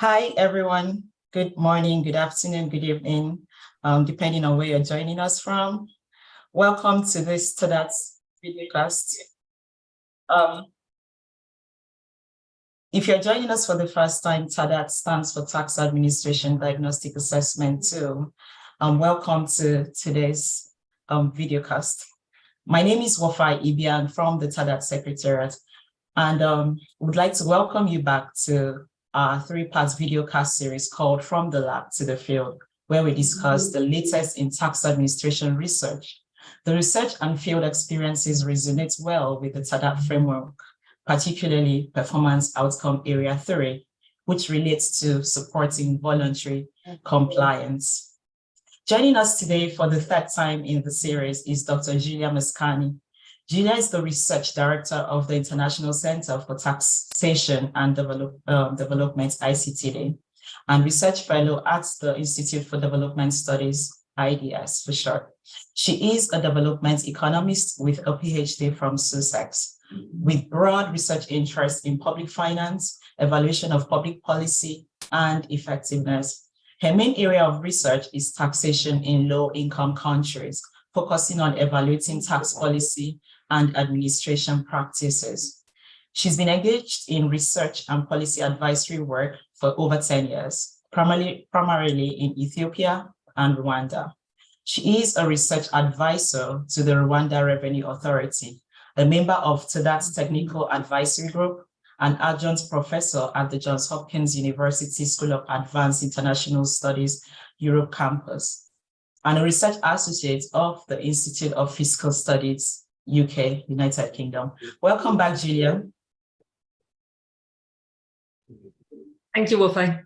Hi, everyone. Good morning, good afternoon, good evening, depending on where you're joining us from. Welcome to this TADAT videocast. If you're joining us for the first time, TADAT stands for Tax Administration Diagnostic Assessment 2. Welcome to today's videocast. My name is Wofai Ibiang from the TADAT Secretariat, and would like to welcome you back to our three-part videocast series called From the Lab to the Field, where we discuss the latest in tax administration research. The research and field experiences resonate well with the TADAT framework, particularly Performance Outcome Area 3, which relates to supporting voluntary compliance. Joining us today for the third time in the series is Dr. Julia Mascani. Julia is the Research Director of the International Center for Taxation and Development, ICTD, and Research Fellow at the Institute for Development Studies, IDS for short. She is a development economist with a PhD from Sussex, with broad research interests in public finance, evaluation of public policy, and effectiveness. Her main area of research is taxation in low-income countries, focusing on evaluating tax policy and administration practices. She's been engaged in research and policy advisory work for over 10 years, primarily in Ethiopia and Rwanda. She is a research advisor to the Rwanda Revenue Authority, a member of TADAT's Technical Advisory Group, an adjunct professor at the Johns Hopkins University School of Advanced International Studies, Europe Campus, and a research associate of the Institute of Fiscal Studies, UK, United Kingdom. Welcome back, Julia. Thank you, Wofai.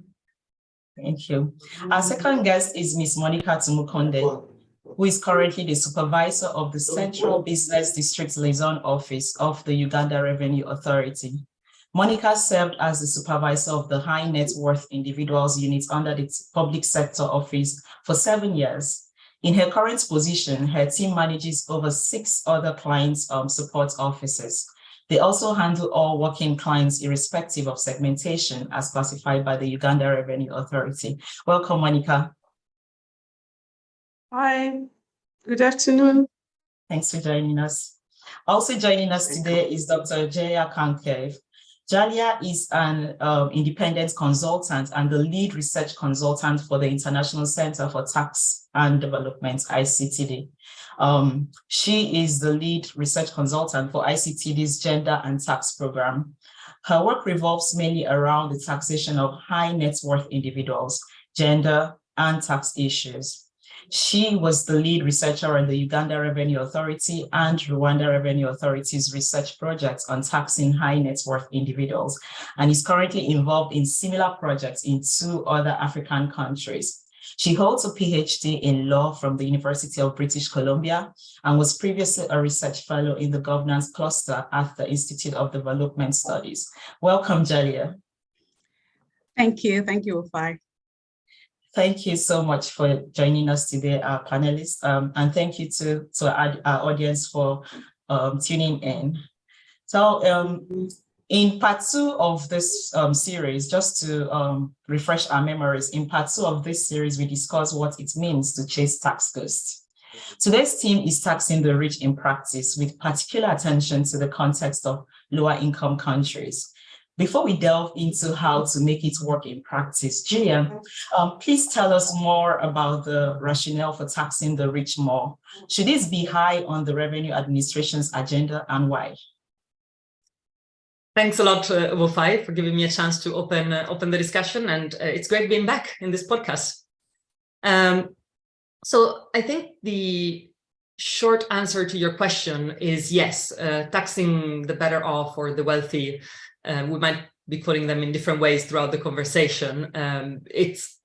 Thank you. Our second guest is Ms. Monica Tumukonde, who is currently the supervisor of the Central Business District Liaison Office of the Uganda Revenue Authority. Monica served as the supervisor of the High Net Worth Individuals Unit under the Public Sector Office for 7 years. In her current position, her team manages over 6 other client support offices. They also handle all working clients irrespective of segmentation as classified by the Uganda Revenue Authority. Welcome, Monica. Hi, good afternoon. Thanks for joining us. Also joining us today is Dr. Jaya Kankev. Jalia is an independent consultant and the lead research consultant for the International Center for Tax and Development, ICTD. She is the lead research consultant for ICTD's Gender and Tax Program. Her work revolves mainly around the taxation of high net worth individuals, gender, and tax issues. She was the lead researcher on the Uganda Revenue Authority and Rwanda Revenue Authority's research projects on taxing high net worth individuals, and is currently involved in similar projects in 2 other African countries. She holds a PhD in law from the University of British Columbia and was previously a research fellow in the governance cluster at the Institute of Development Studies. Welcome, Jalia. Thank you, Wofai. Thank you so much for joining us today, our panelists, and thank you to our audience for tuning in. So in part 2 of this series, just to refresh our memories, in part 2 of this series, we discuss what it means to chase tax ghosts. Today's theme is taxing the rich in practice, with particular attention to the context of lower income countries. Before we delve into how to make it work in practice, Julia, please tell us more about the rationale for taxing the rich more. Should this be high on the Revenue Administration's agenda, and why? Thanks a lot, Wofai, for giving me a chance to open the discussion, and it's great being back in this podcast. So I think the short answer to your question is yes, taxing the better off or the wealthy. We might be putting them in different ways throughout the conversation. It's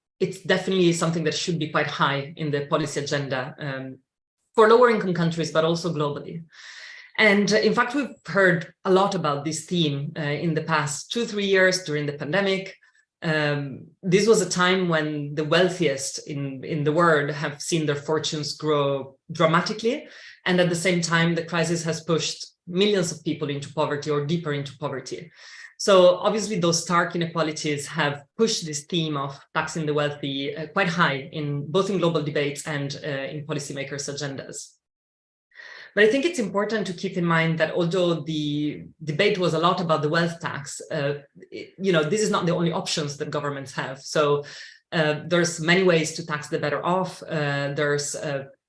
definitely something that should be quite high in the policy agenda for lower income countries, but also globally. And in fact, we've heard a lot about this theme in the past 2-3 years during the pandemic. This was a time when the wealthiest in the world have seen their fortunes grow dramatically. And at the same time, the crisis has pushed millions of people into poverty or deeper into poverty. So obviously those stark inequalities have pushed this theme of taxing the wealthy quite high in both in global debates and in policymakers' agendas. But I think it's important to keep in mind that although the debate was a lot about the wealth tax, this is not the only options that governments have. So there's many ways to tax the better off. There's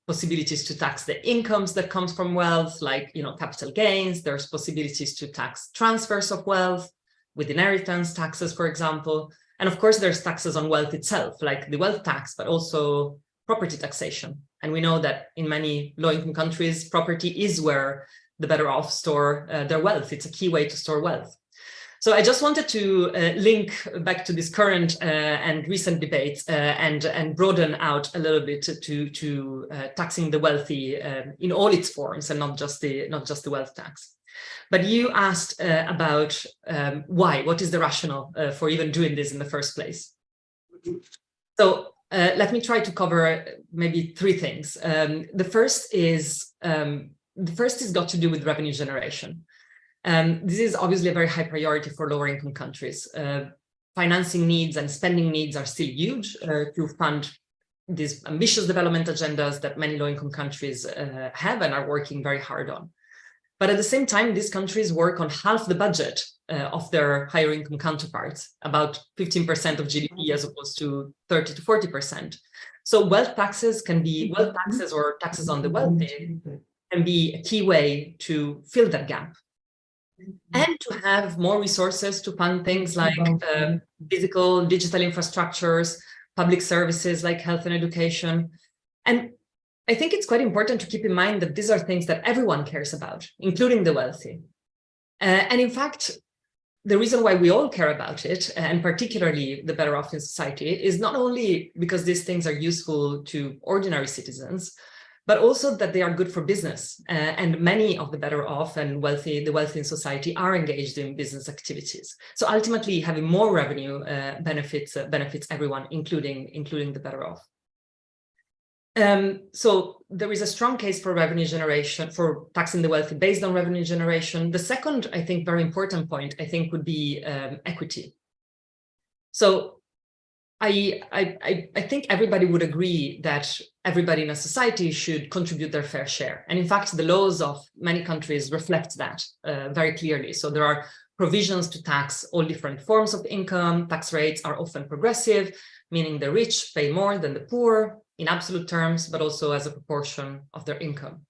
possibilities to tax the incomes that comes from wealth, like capital gains. There's possibilities to tax transfers of wealth with inheritance taxes, for example. And of course, there's taxes on wealth itself, like the wealth tax, but also property taxation. And we know that in many low-income countries, property is where the better off store their wealth. It's a key way to store wealth. So I just wanted to link back to this current and recent debates and broaden out a little bit to taxing the wealthy in all its forms, and not just the wealth tax. But you asked about why. What is the rationale for even doing this in the first place? So let me try to cover maybe three things. The first is got to do with revenue generation. This is obviously a very high priority for lower income countries. Financing needs and spending needs are still huge to fund these ambitious development agendas that many low income countries have and are working very hard on. But at the same time, these countries work on half the budget of their higher income counterparts, about 15% of GDP as opposed to 30 to 40%. So wealth taxes or taxes on the wealthy can be a key way to fill that gap and to have more resources to fund things like physical, digital infrastructures, public services like health and education. And I think it's quite important to keep in mind that these are things that everyone cares about, including the wealthy. And in fact, the reason why we all care about it, and particularly the better off in society, is not only because these things are useful to ordinary citizens, but also that they are good for business. And many of the better off and the wealthy in society are engaged in business activities. So ultimately, having more revenue benefits everyone, including the better off. So there is a strong case for revenue generation, for taxing the wealthy based on revenue generation. The second, I think, very important point, I think, would be equity. So I think everybody would agree that everybody in a society should contribute their fair share. And in fact, the laws of many countries reflect that very clearly. So there are provisions to tax all different forms of income. Tax rates are often progressive, meaning the rich pay more than the poor in absolute terms, but also as a proportion of their income.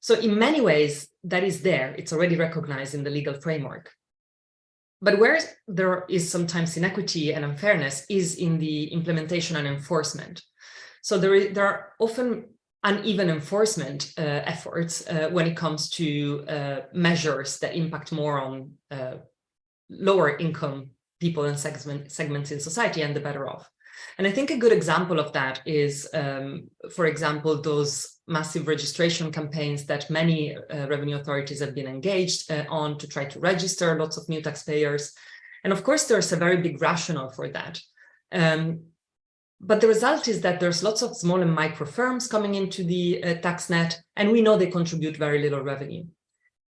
So in many ways, that is there. It's already recognized in the legal framework. But where there is sometimes inequity and unfairness is in the implementation and enforcement. So there are often uneven enforcement efforts when it comes to measures that impact more on lower income people and segments in society and the better off. And I think a good example of that is, for example, those massive registration campaigns that many revenue authorities have been engaged on to try to register lots of new taxpayers. And of course, there's a very big rationale for that. But the result is that there's lots of small and micro firms coming into the tax net, and we know they contribute very little revenue.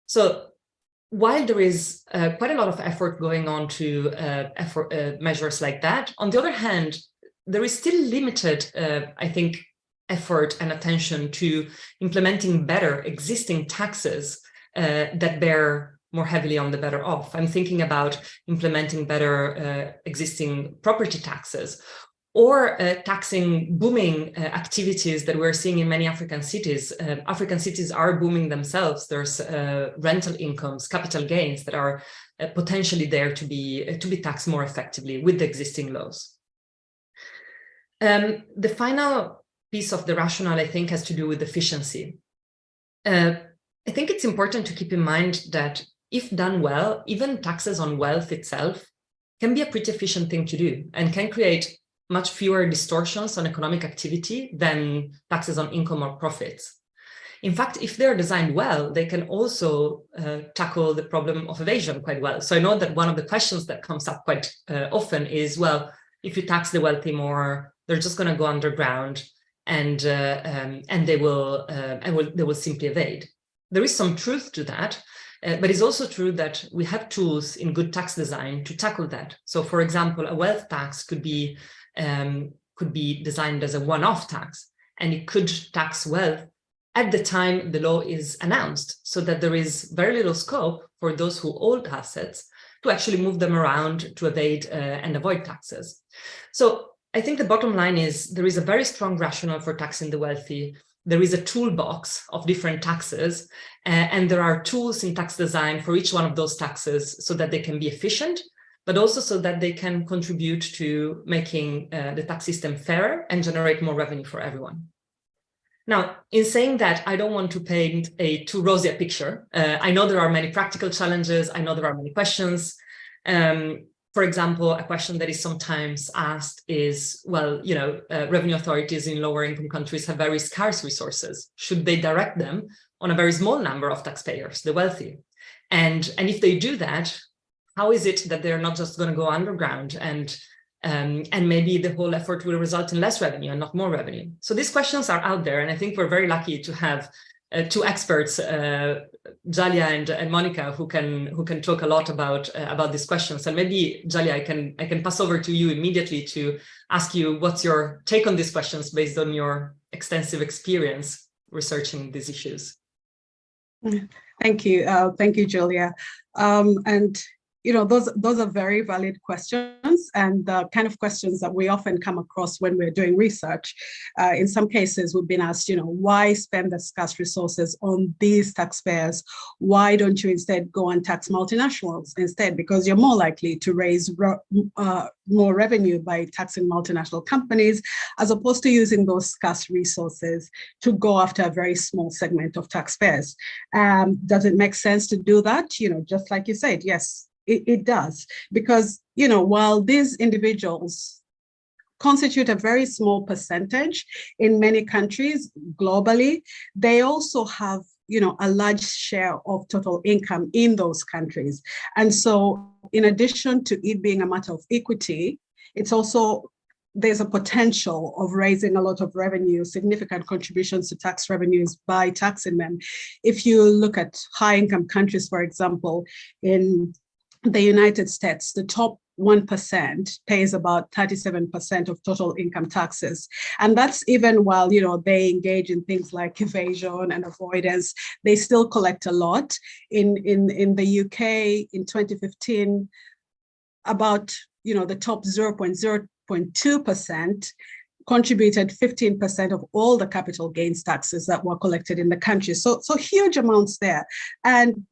So while there is quite a lot of effort going on to measures like that, on the other hand, there is still limited, I think, effort and attention to implementing better existing taxes that bear more heavily on the better off. I'm thinking about implementing better existing property taxes, or taxing booming activities that we're seeing in many African cities. African cities are booming themselves. There's rental incomes, capital gains that are potentially there to be taxed more effectively with the existing laws. The final piece of the rationale, I think, has to do with efficiency. I think it's important to keep in mind that if done well, even taxes on wealth itself can be a pretty efficient thing to do and can create much fewer distortions on economic activity than taxes on income or profits. In fact, if they're designed well, they can also tackle the problem of evasion quite well. So I know that one of the questions that comes up quite often is, well, if you tax the wealthy more, they're just going to go underground and they will simply evade. There is some truth to that, but it's also true that we have tools in good tax design to tackle that. So, for example, a wealth tax could be designed as a one-off tax, and it could tax wealth at the time the law is announced, so that there is very little scope for those who hold assets to actually move them around to evade and avoid taxes. So I think the bottom line is there is a very strong rationale for taxing the wealthy. There is a toolbox of different taxes, and there are tools in tax design for each one of those taxes so that they can be efficient, but also so that they can contribute to making the tax system fairer and generate more revenue for everyone. Now, in saying that, I don't want to paint a too rosy a picture. I know there are many practical challenges. I know there are many questions. For example, a question that is sometimes asked is, well, revenue authorities in lower income countries have very scarce resources. Should they direct them on a very small number of taxpayers, the wealthy? And if they do that, how is it that they're not just going to go underground and maybe the whole effort will result in less revenue and not more revenue? So these questions are out there, and I think we're very lucky to have two experts, Jalia and Monica, who can talk a lot about these questions. And maybe Jalia, I can pass over to you immediately to ask you what's your take on these questions based on your extensive experience researching these issues. Thank you, Julia. And those are very valid questions, and the kind of questions that we often come across when we're doing research. In some cases, we've been asked, why spend the scarce resources on these taxpayers? Why don't you instead go and tax multinationals instead? Because you're more likely to raise more revenue by taxing multinational companies, as opposed to using those scarce resources to go after a very small segment of taxpayers. Does it make sense to do that? Just like you said, yes. It does, because, while these individuals constitute a very small percentage in many countries globally, they also have, a large share of total income in those countries. And so in addition to it being a matter of equity, it's also there's a potential of raising a lot of revenue, significant contributions to tax revenues by taxing them. If you look at high income countries, for example, in the United States, the top 1% pays about 37% of total income taxes. And that's even while, they engage in things like evasion and avoidance, they still collect a lot. In the UK in 2015, about, the top 0.2% contributed 15% of all the capital gains taxes that were collected in the country. So huge amounts there. And,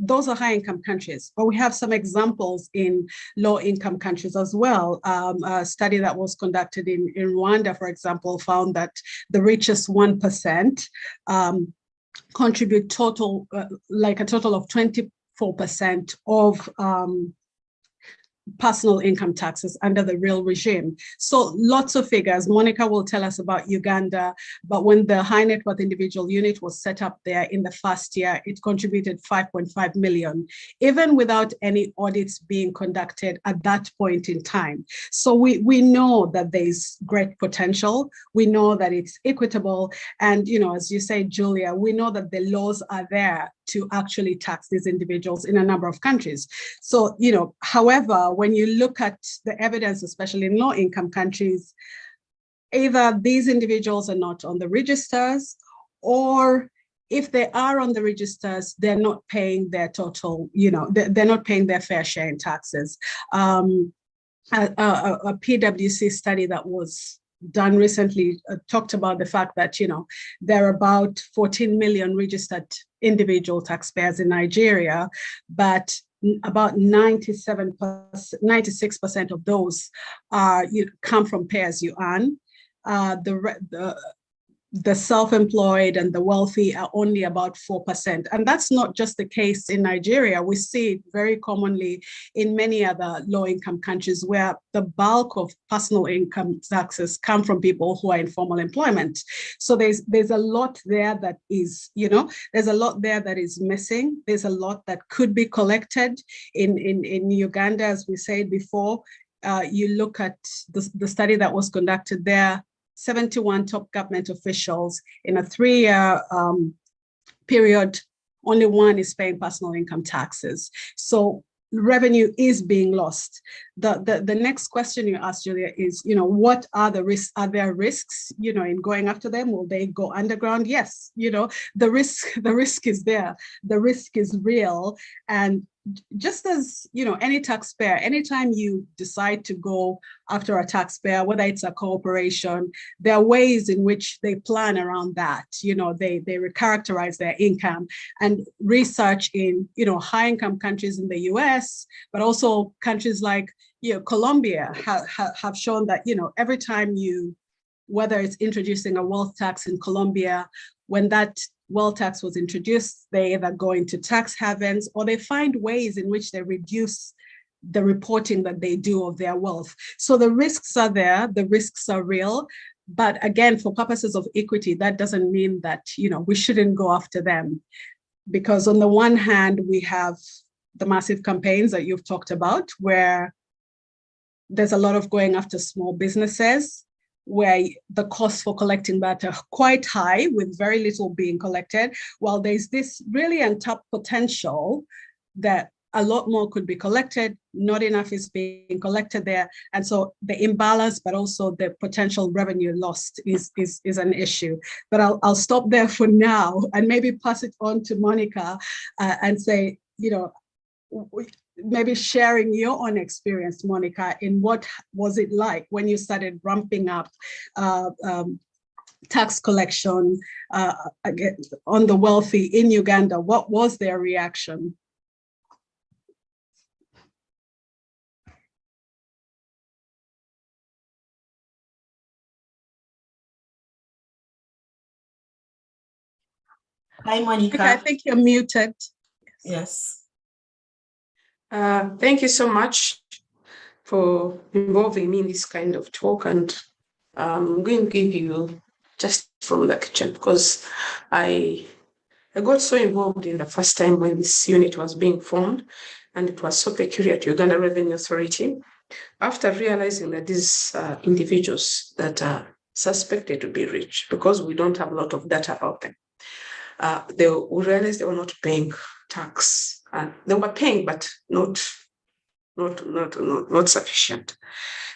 those are high-income countries, but we have some examples in low-income countries as well. A study that was conducted in Rwanda, for example, found that the richest 1% contribute a total of 24% of personal income taxes under the real regime. So lots of figures. Monica will tell us about Uganda, but when the high net worth individual unit was set up there in the first year, it contributed 5.5 million, even without any audits being conducted at that point in time. So we know that there's great potential. We know that it's equitable. And, as you say, Julia, we know that the laws are there to actually tax these individuals in a number of countries. So, however, when you look at the evidence, especially in low-income countries, either these individuals are not on the registers, or if they are on the registers, they're not paying their total, they're not paying their fair share in taxes. A PwC study that was done recently talked about the fact that, there are about 14 million registered individual taxpayers in Nigeria, but about 96% of those come from pay as you earn. The self-employed and the wealthy are only about 4%. And that's not just the case in Nigeria. We see it very commonly in many other low-income countries where the bulk of personal income taxes come from people who are in formal employment. So there's a lot there that is, there's a lot there that is missing. There's a lot that could be collected in Uganda, as we said before. You look at the study that was conducted there, 71 top government officials in a 3-year period, only one is paying personal income taxes. So revenue is being lost. The next question you asked, Julia, is, what are the risks? Are there risks, in going after them? Will they go underground? Yes, the risk is there. The risk is real. And just as, any taxpayer, anytime you decide to go after a taxpayer, whether it's a corporation, there are ways in which they plan around that. They recharacterize their income, and research in, high income countries in the US, but also countries like, Colombia have shown that, every time whether it's introducing a wealth tax in Colombia, when that wealth tax was introduced, they either go into tax havens or they find ways in which they reduce the reporting that they do of their wealth. So the risks are there, the risks are real. But again, for purposes of equity, that doesn't mean that, we shouldn't go after them. Because on the one hand, we have the massive campaigns that you've talked about, where there's a lot of going after small businesses, where the costs for collecting that are quite high, with very little being collected, while there's this really untapped potential that a lot more could be collected, not enough is being collected there. And so the imbalance, but also the potential revenue lost is an issue. But I'll stop there for now and maybe pass it on to Monica and say, maybe sharing your own experience, Monica, in what was it like when you started ramping up tax collection on the wealthy in Uganda? What was their reaction? Hi, Monica. I think you're muted. Yes. Thank you so much for involving me in this kind of talk, and I'm going to give you just from the kitchen, because I got so involved in the first time when this unit was being formed, and it was so peculiar to Uganda Revenue Authority. After realizing that these individuals that are suspected to be rich, because we don't have a lot of data about them, we realized they were not paying tax. And they were paying, but not sufficient.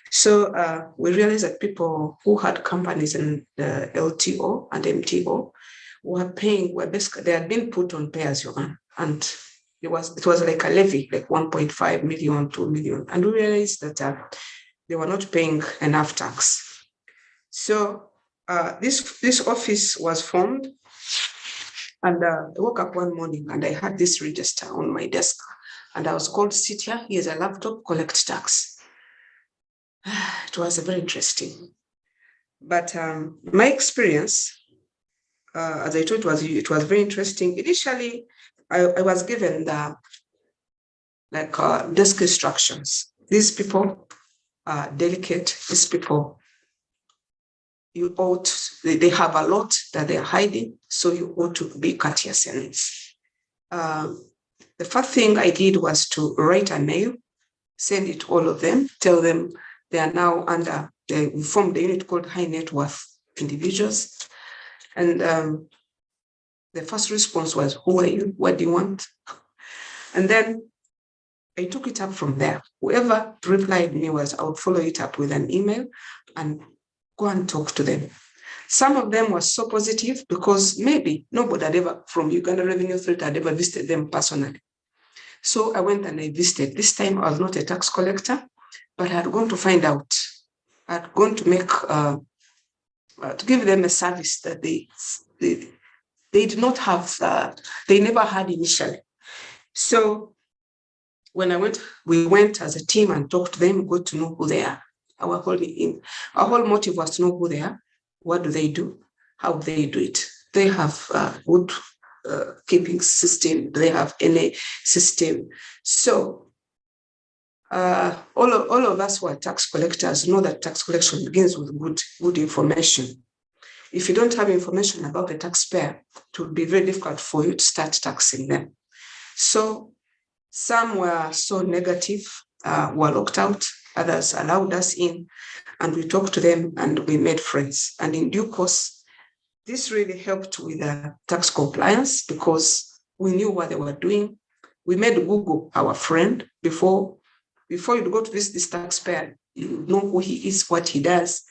So we realized that people who had companies in the LTO and MTO were paying, basically, they had been put on pay as you earn. And it was like a levy, like 1.5 million, 2 million. And we realized that they were not paying enough tax. So this office was formed. And I woke up one morning and I had this register on my desk, and I was called, sit here, here's a laptop, collect tax. It was very interesting. But my experience, as I told you, it was very interesting. Initially, I was given the desk instructions. These people are delicate. These people, they have a lot that they're hiding, so you ought to be courteous in it. The first thing I did was to write a mail, send it to all of them, tell them they are now we formed a unit called High Net Worth Individuals. And the first response was, who are you? What do you want? And then I took it up from there. Whoever replied me I would follow it up with an email and go and talk to them. Some of them were so positive because maybe nobody had ever, from Uganda Revenue Authority, had ever visited them personally. So I went and I visited. This time I was not a tax collector, but I had gone to find out. I had gone to make, to give them a service that they did not have, they never had initially. So when we went as a team and talked to them, got to know who they are. Our whole motive was to know who they are, what do they do, how they do it. They have a good keeping system, they have any system. So all of us who are tax collectors know that tax collection begins with good information. If you don't have information about the taxpayer, it will be very difficult for you to start taxing them. So some were so negative, were locked out. Others allowed us in, and we talked to them and we made friends. And in due course, this really helped with tax compliance because we knew what they were doing. We made Google our friend before you go to visit this taxpayer, you know who he is, what he does.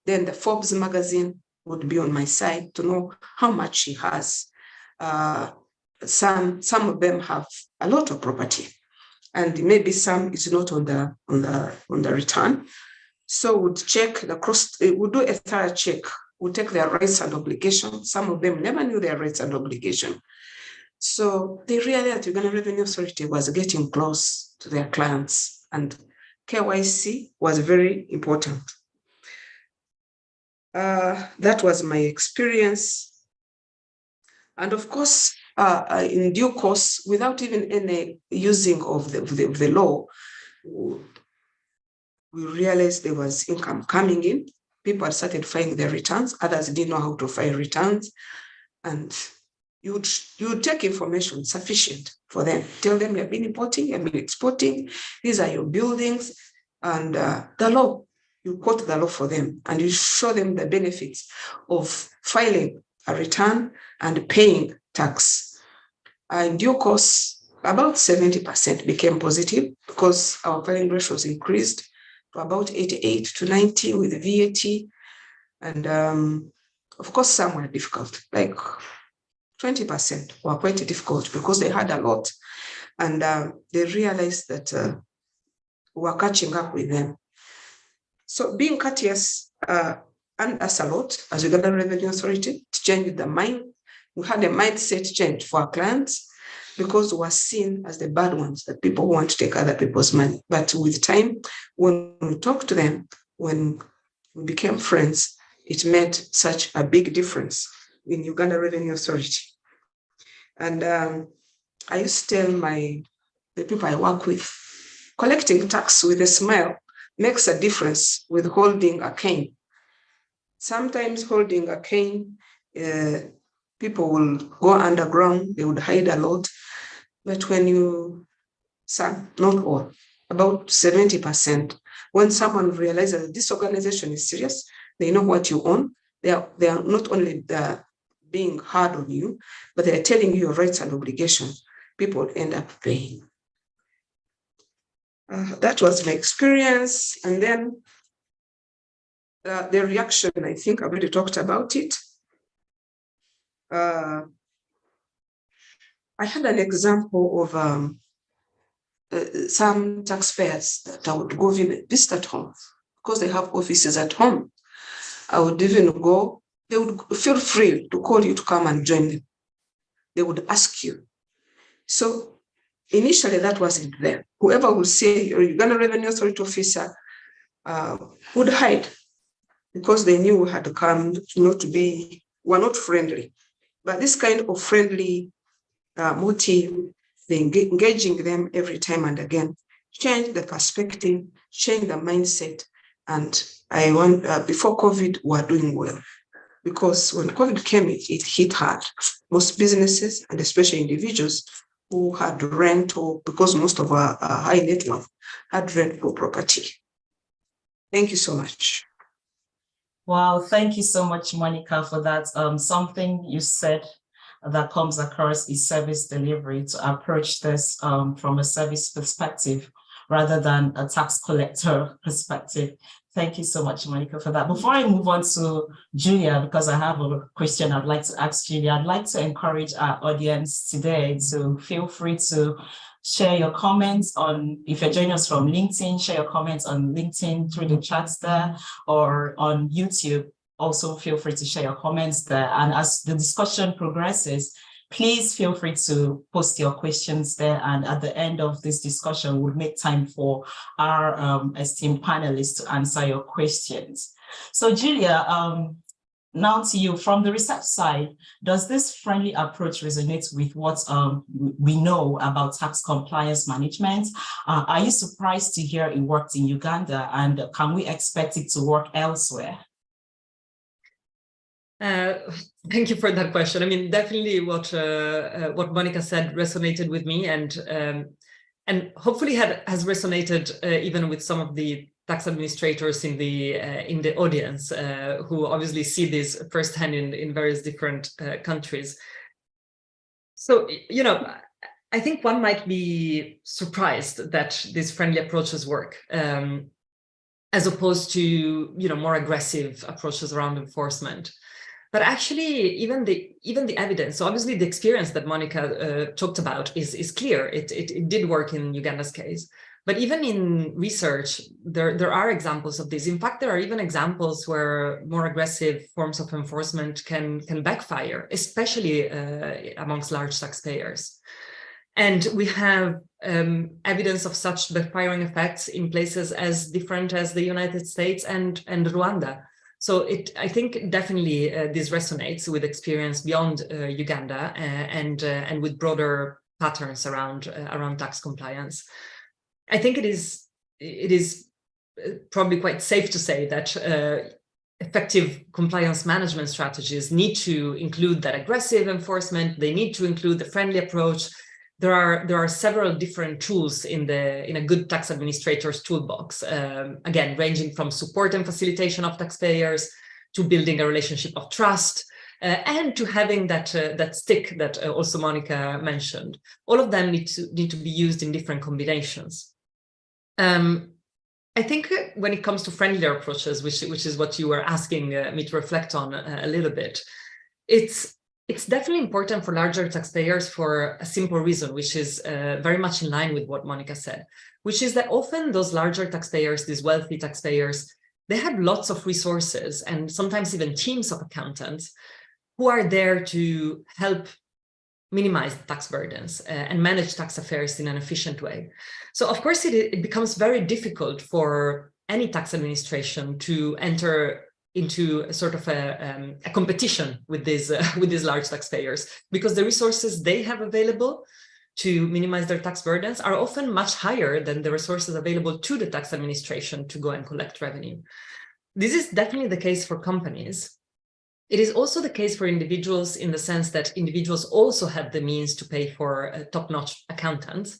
Then the Forbes magazine would be on my side to know how much he has. Some of them have a lot of property, and maybe some is not on the return. So we'd check we'd do a thorough check. We'd take their rights and obligations. Some of them never knew their rights and obligations. So they realized that Uganda Revenue Authority was getting close to their clients, and KYC was very important. That was my experience. And of course, in due course, without even any using of the law, we realized there was income coming in. People had started filing their returns. Others didn't know how to file returns. And you would take information sufficient for them. Tell them you've been importing, you've been exporting, these are your buildings, and the law. You quote the law for them, and you show them the benefits of filing a return and paying tax. In due course, about 70% became positive because our filing ratios increased to about 88 to 90 with VAT. And of course, some were difficult, like 20% were quite difficult because they had a lot. And they realized that we were catching up with them. So being courteous earned us a lot as Uganda Revenue Authority to change the mind. We had a mindset change for our clients because we were seen as the bad ones, the people who want to take other people's money. But with time, when we talked to them, when we became friends, it made such a big difference in Uganda Revenue Authority. And I used to tell the people I work with, collecting tax with a smile makes a difference with holding a cane. Sometimes holding a cane, people will go underground, they would hide a lot. But when some, not all, about 70%, when someone realizes that this organization is serious, they know what you own, they are not only being hard on you, but they're telling you your rights and obligations, people end up paying. That was my experience. And then the reaction, I think I've already talked about it. I had an example of some taxpayers that I would go visit at home because they have offices at home. I would even go, they would feel free to call you to come and join them. They would ask you. So initially that wasn't there. Whoever would say you're a Uganda Revenue Authority officer would hide because they knew we had come were not friendly. But this kind of friendly motive, engaging them every time and again, change the perspective, change the mindset. And I want, before COVID, we were doing well. Because when COVID came, it hit hard. Most businesses, and especially individuals who had rent, or because most of our high net worth had rent for property. Thank you so much. Wow, thank you so much, Monica, for that. Something you said that comes across is service delivery, to approach this from a service perspective rather than a tax collector perspective. Thank you so much, Monica, for that. Before I move on to Julia, because I have a question I'd like to ask Julia, I'd like to encourage our audience today to feel free to share your comments on, if you're joining us from LinkedIn, share your comments on LinkedIn through the chats there, or on YouTube. Also feel free to share your comments there. And as the discussion progresses, please feel free to post your questions there. And at the end of this discussion, we'll make time for our esteemed panelists to answer your questions. So Julia, now to you, from the research side, does this friendly approach resonate with what we know about tax compliance management? Are you surprised to hear it worked in Uganda, and can we expect it to work elsewhere? Thank you for that question. I mean, definitely what Monica said resonated with me, and hopefully has resonated even with some of the tax administrators in the audience who obviously see this firsthand in various different countries. So, you know, I think one might be surprised that these friendly approaches work, as opposed to, you know, more aggressive approaches around enforcement. But actually, even the evidence, so obviously the experience that Monica talked about is clear. It did work in Uganda's case. But even in research, there are examples of this. In fact, there are even examples where more aggressive forms of enforcement can backfire, especially amongst large taxpayers. And we have evidence of such backfiring effects in places as different as the United States and Rwanda. So I think definitely this resonates with experience beyond Uganda and with broader patterns around tax compliance. I think it is probably quite safe to say that effective compliance management strategies need to include that aggressive enforcement. They need to include the friendly approach. There are several different tools in a good tax administrator's toolbox, again, ranging from support and facilitation of taxpayers to building a relationship of trust, and to having that stick that also Monica mentioned. All of them need to be used in different combinations. I think when it comes to friendlier approaches, which is what you were asking me to reflect on a little bit, it's definitely important for larger taxpayers for a simple reason, which is very much in line with what Monica said, which is that often those larger taxpayers, these wealthy taxpayers, they have lots of resources and sometimes even teams of accountants who are there to help minimize tax burdens and manage tax affairs in an efficient way. So of course, it becomes very difficult for any tax administration to enter into a sort of a competition with these large taxpayers, because the resources they have available to minimize their tax burdens are often much higher than the resources available to the tax administration to go and collect revenue. This is definitely the case for companies. It is also the case for individuals in the sense that individuals also have the means to pay for top-notch accountants.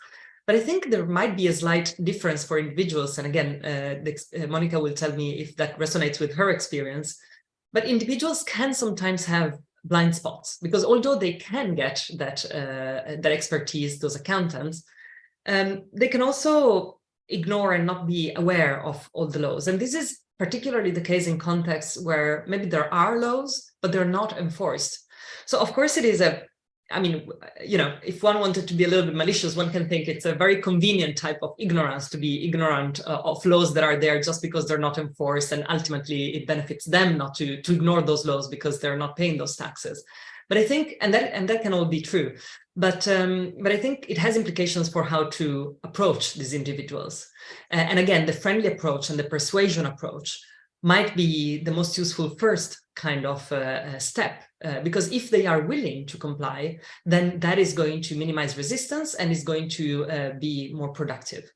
But I think there might be a slight difference for individuals. And again, Monica will tell me if that resonates with her experience. But individuals can sometimes have blind spots, because although they can get that expertise, those accountants, they can also ignore and not be aware of all the laws. And this is particularly the case in contexts where maybe there are laws, but they're not enforced. So of course it is if one wanted to be a little bit malicious, one can think it's a very convenient type of ignorance to be ignorant of laws that are there just because they're not enforced, and ultimately it benefits them not to ignore those laws because they're not paying those taxes. But I think, and that can all be true, but I think it has implications for how to approach these individuals. And again, the friendly approach and the persuasion approach might be the most useful first kind of step, because if they are willing to comply, then that is going to minimize resistance and is going to be more productive.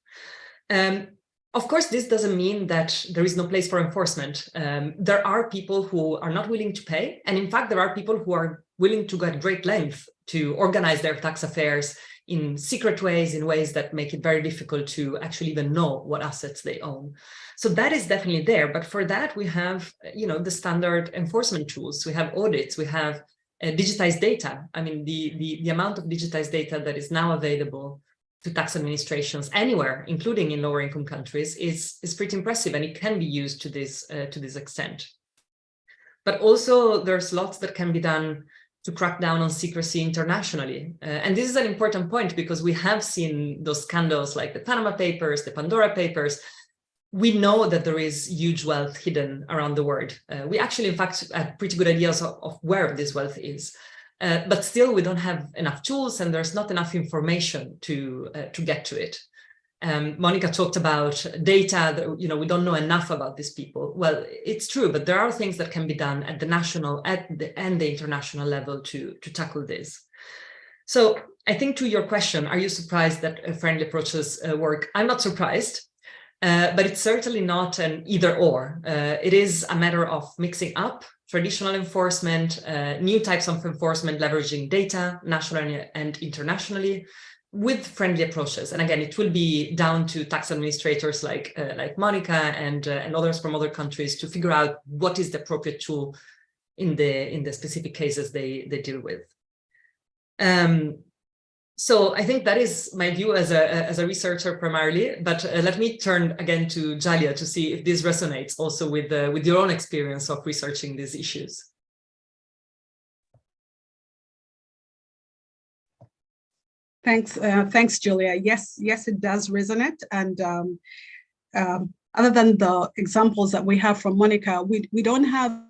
Of course, this doesn't mean that there is no place for enforcement. There are people who are not willing to pay. And in fact, there are people who are willing to go at great length to organize their tax affairs in secret ways, in ways that make it very difficult to actually even know what assets they own. So that is definitely there. But for that, we have, the standard enforcement tools. We have audits, we have digitized data. I mean, the amount of digitized data that is now available to tax administrations anywhere, including in lower income countries, is pretty impressive, and it can be used to this extent. But also there's lots that can be done to crack down on secrecy internationally. And this is an important point, because we have seen those scandals like the Panama Papers, the Pandora Papers. We know that there is huge wealth hidden around the world. We actually, in fact, have pretty good ideas of where this wealth is. But still, we don't have enough tools, and there's not enough information to get to it. Monica talked about data that, we don't know enough about these people. Well, it's true, but there are things that can be done at the national and the international level to tackle this. So I think, to your question, are you surprised that friendly approaches work? I'm not surprised, but it's certainly not an either or. It is a matter of mixing up traditional enforcement, new types of enforcement, leveraging data nationally and internationally, with friendly approaches. And again, it will be down to tax administrators like Monica and others from other countries to figure out what is the appropriate tool in the specific cases they deal with. So I think that is my view as a researcher primarily, but let me turn again to Jalia to see if this resonates also with your own experience of researching these issues. Thanks, Julia. Yes, it does resonate. And other than the examples that we have from Monica, we don't have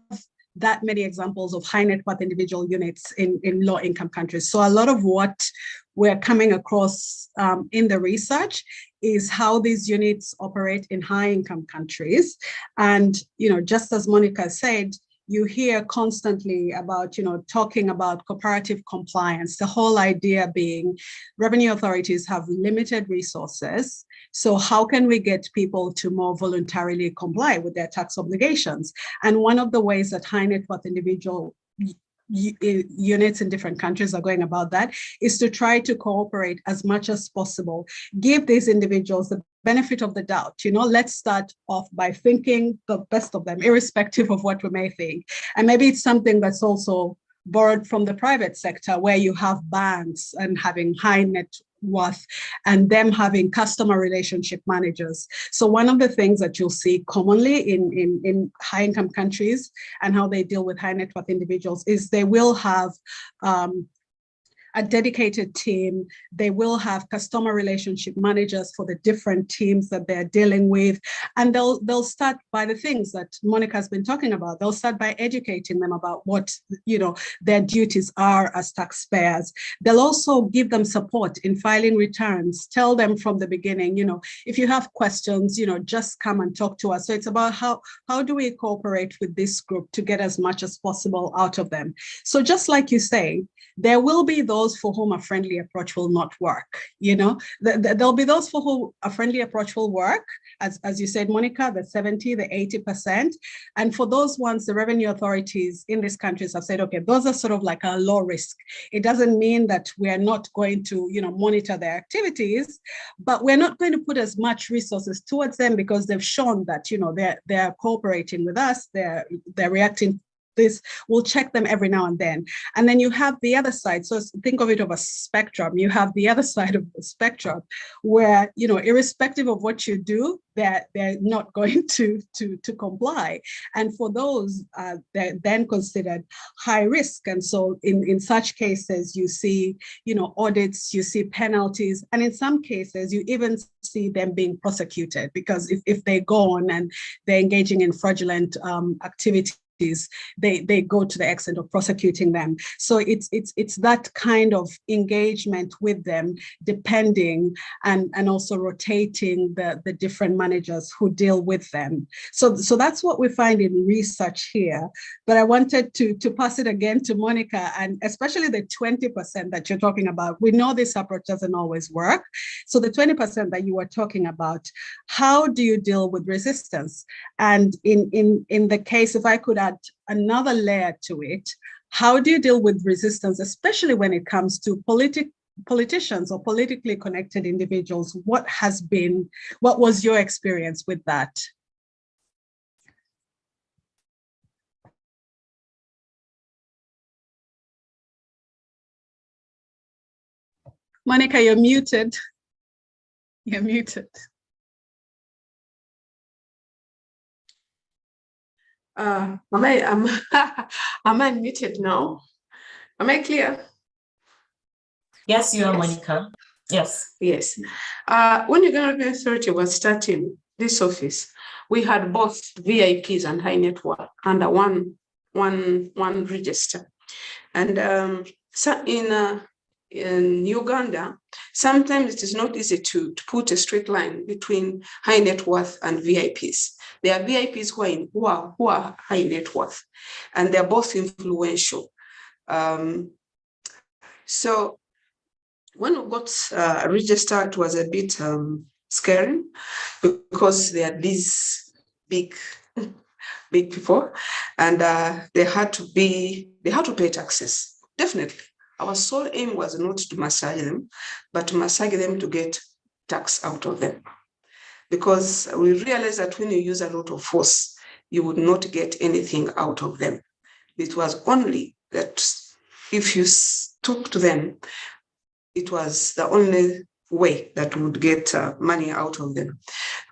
that many examples of high net worth individual units in low income countries. So a lot of what we're coming across in the research is how these units operate in high income countries. And, just as Monica said, you hear constantly about, talking about cooperative compliance, the whole idea being revenue authorities have limited resources. So how can we get people to more voluntarily comply with their tax obligations? And one of the ways that high net worth individual units in different countries are going about that is to try to cooperate as much as possible, give these individuals the benefit of the doubt. Let's start off by thinking the best of them, irrespective of what we may think. And maybe it's something that's also borrowed from the private sector, where you have banks and having high net worth and them having customer relationship managers. So one of the things that you'll see commonly in high income countries and how they deal with high net worth individuals is they will have a dedicated team. They will have customer relationship managers for the different teams that they're dealing with. And they'll start by the things that Monica's been talking about. They'll start by educating them about what, their duties are as taxpayers. They'll also give them support in filing returns, tell them from the beginning, if you have questions, just come and talk to us. So it's about how do we cooperate with this group to get as much as possible out of them. So just like you say, there will be those for whom a friendly approach will not work. There'll be those for whom a friendly approach will work, as you said, Monica, the 70, the 80%. And for those ones, the revenue authorities in these countries have said, okay, those are sort of like a low risk. It doesn't mean that we're not going to, monitor their activities, but we're not going to put as much resources towards them because they've shown that, they're cooperating with us, they're reacting this, we'll check them every now and then. And then you have the other side. So think of it of a spectrum. You have the other side of the spectrum where, irrespective of what you do, they're not going to comply. And for those, they're then considered high risk. And so in such cases, you see, audits, you see penalties, and in some cases, you even see them being prosecuted, because if they go on and they're engaging in fraudulent activity, they go to the extent of prosecuting them. So it's that kind of engagement with them, depending and also rotating the different managers who deal with them. So that's what we find in research here. But I wanted to pass it again to Monica, and especially the 20% that you're talking about. We know this approach doesn't always work. So the 20% that you were talking about, how do you deal with resistance? And in the case, if I could add another layer to it, how do you deal with resistance, especially when it comes to politicians or politically connected individuals? What was your experience with that? Monica, you're muted. You're muted. Am I muted now? Am I clear? Yes, you are, Monica. Yes. Yes. When Uganda Revenue Authority was starting this office, we had both VIPs and high net worth under one register. And so in Uganda, sometimes it is not easy to put a straight line between high net worth and VIPs. There are VIPs who are high net worth, and they're both influential. So when we got registered, it was a bit scary, because they are these big people, and they had to pay taxes, definitely. Our sole aim was not to massage them, but to massage them to get tax out of them. Because we realized that when you use a lot of force, you would not get anything out of them. It was only that if you talk to them, it was the only way that would get money out of them.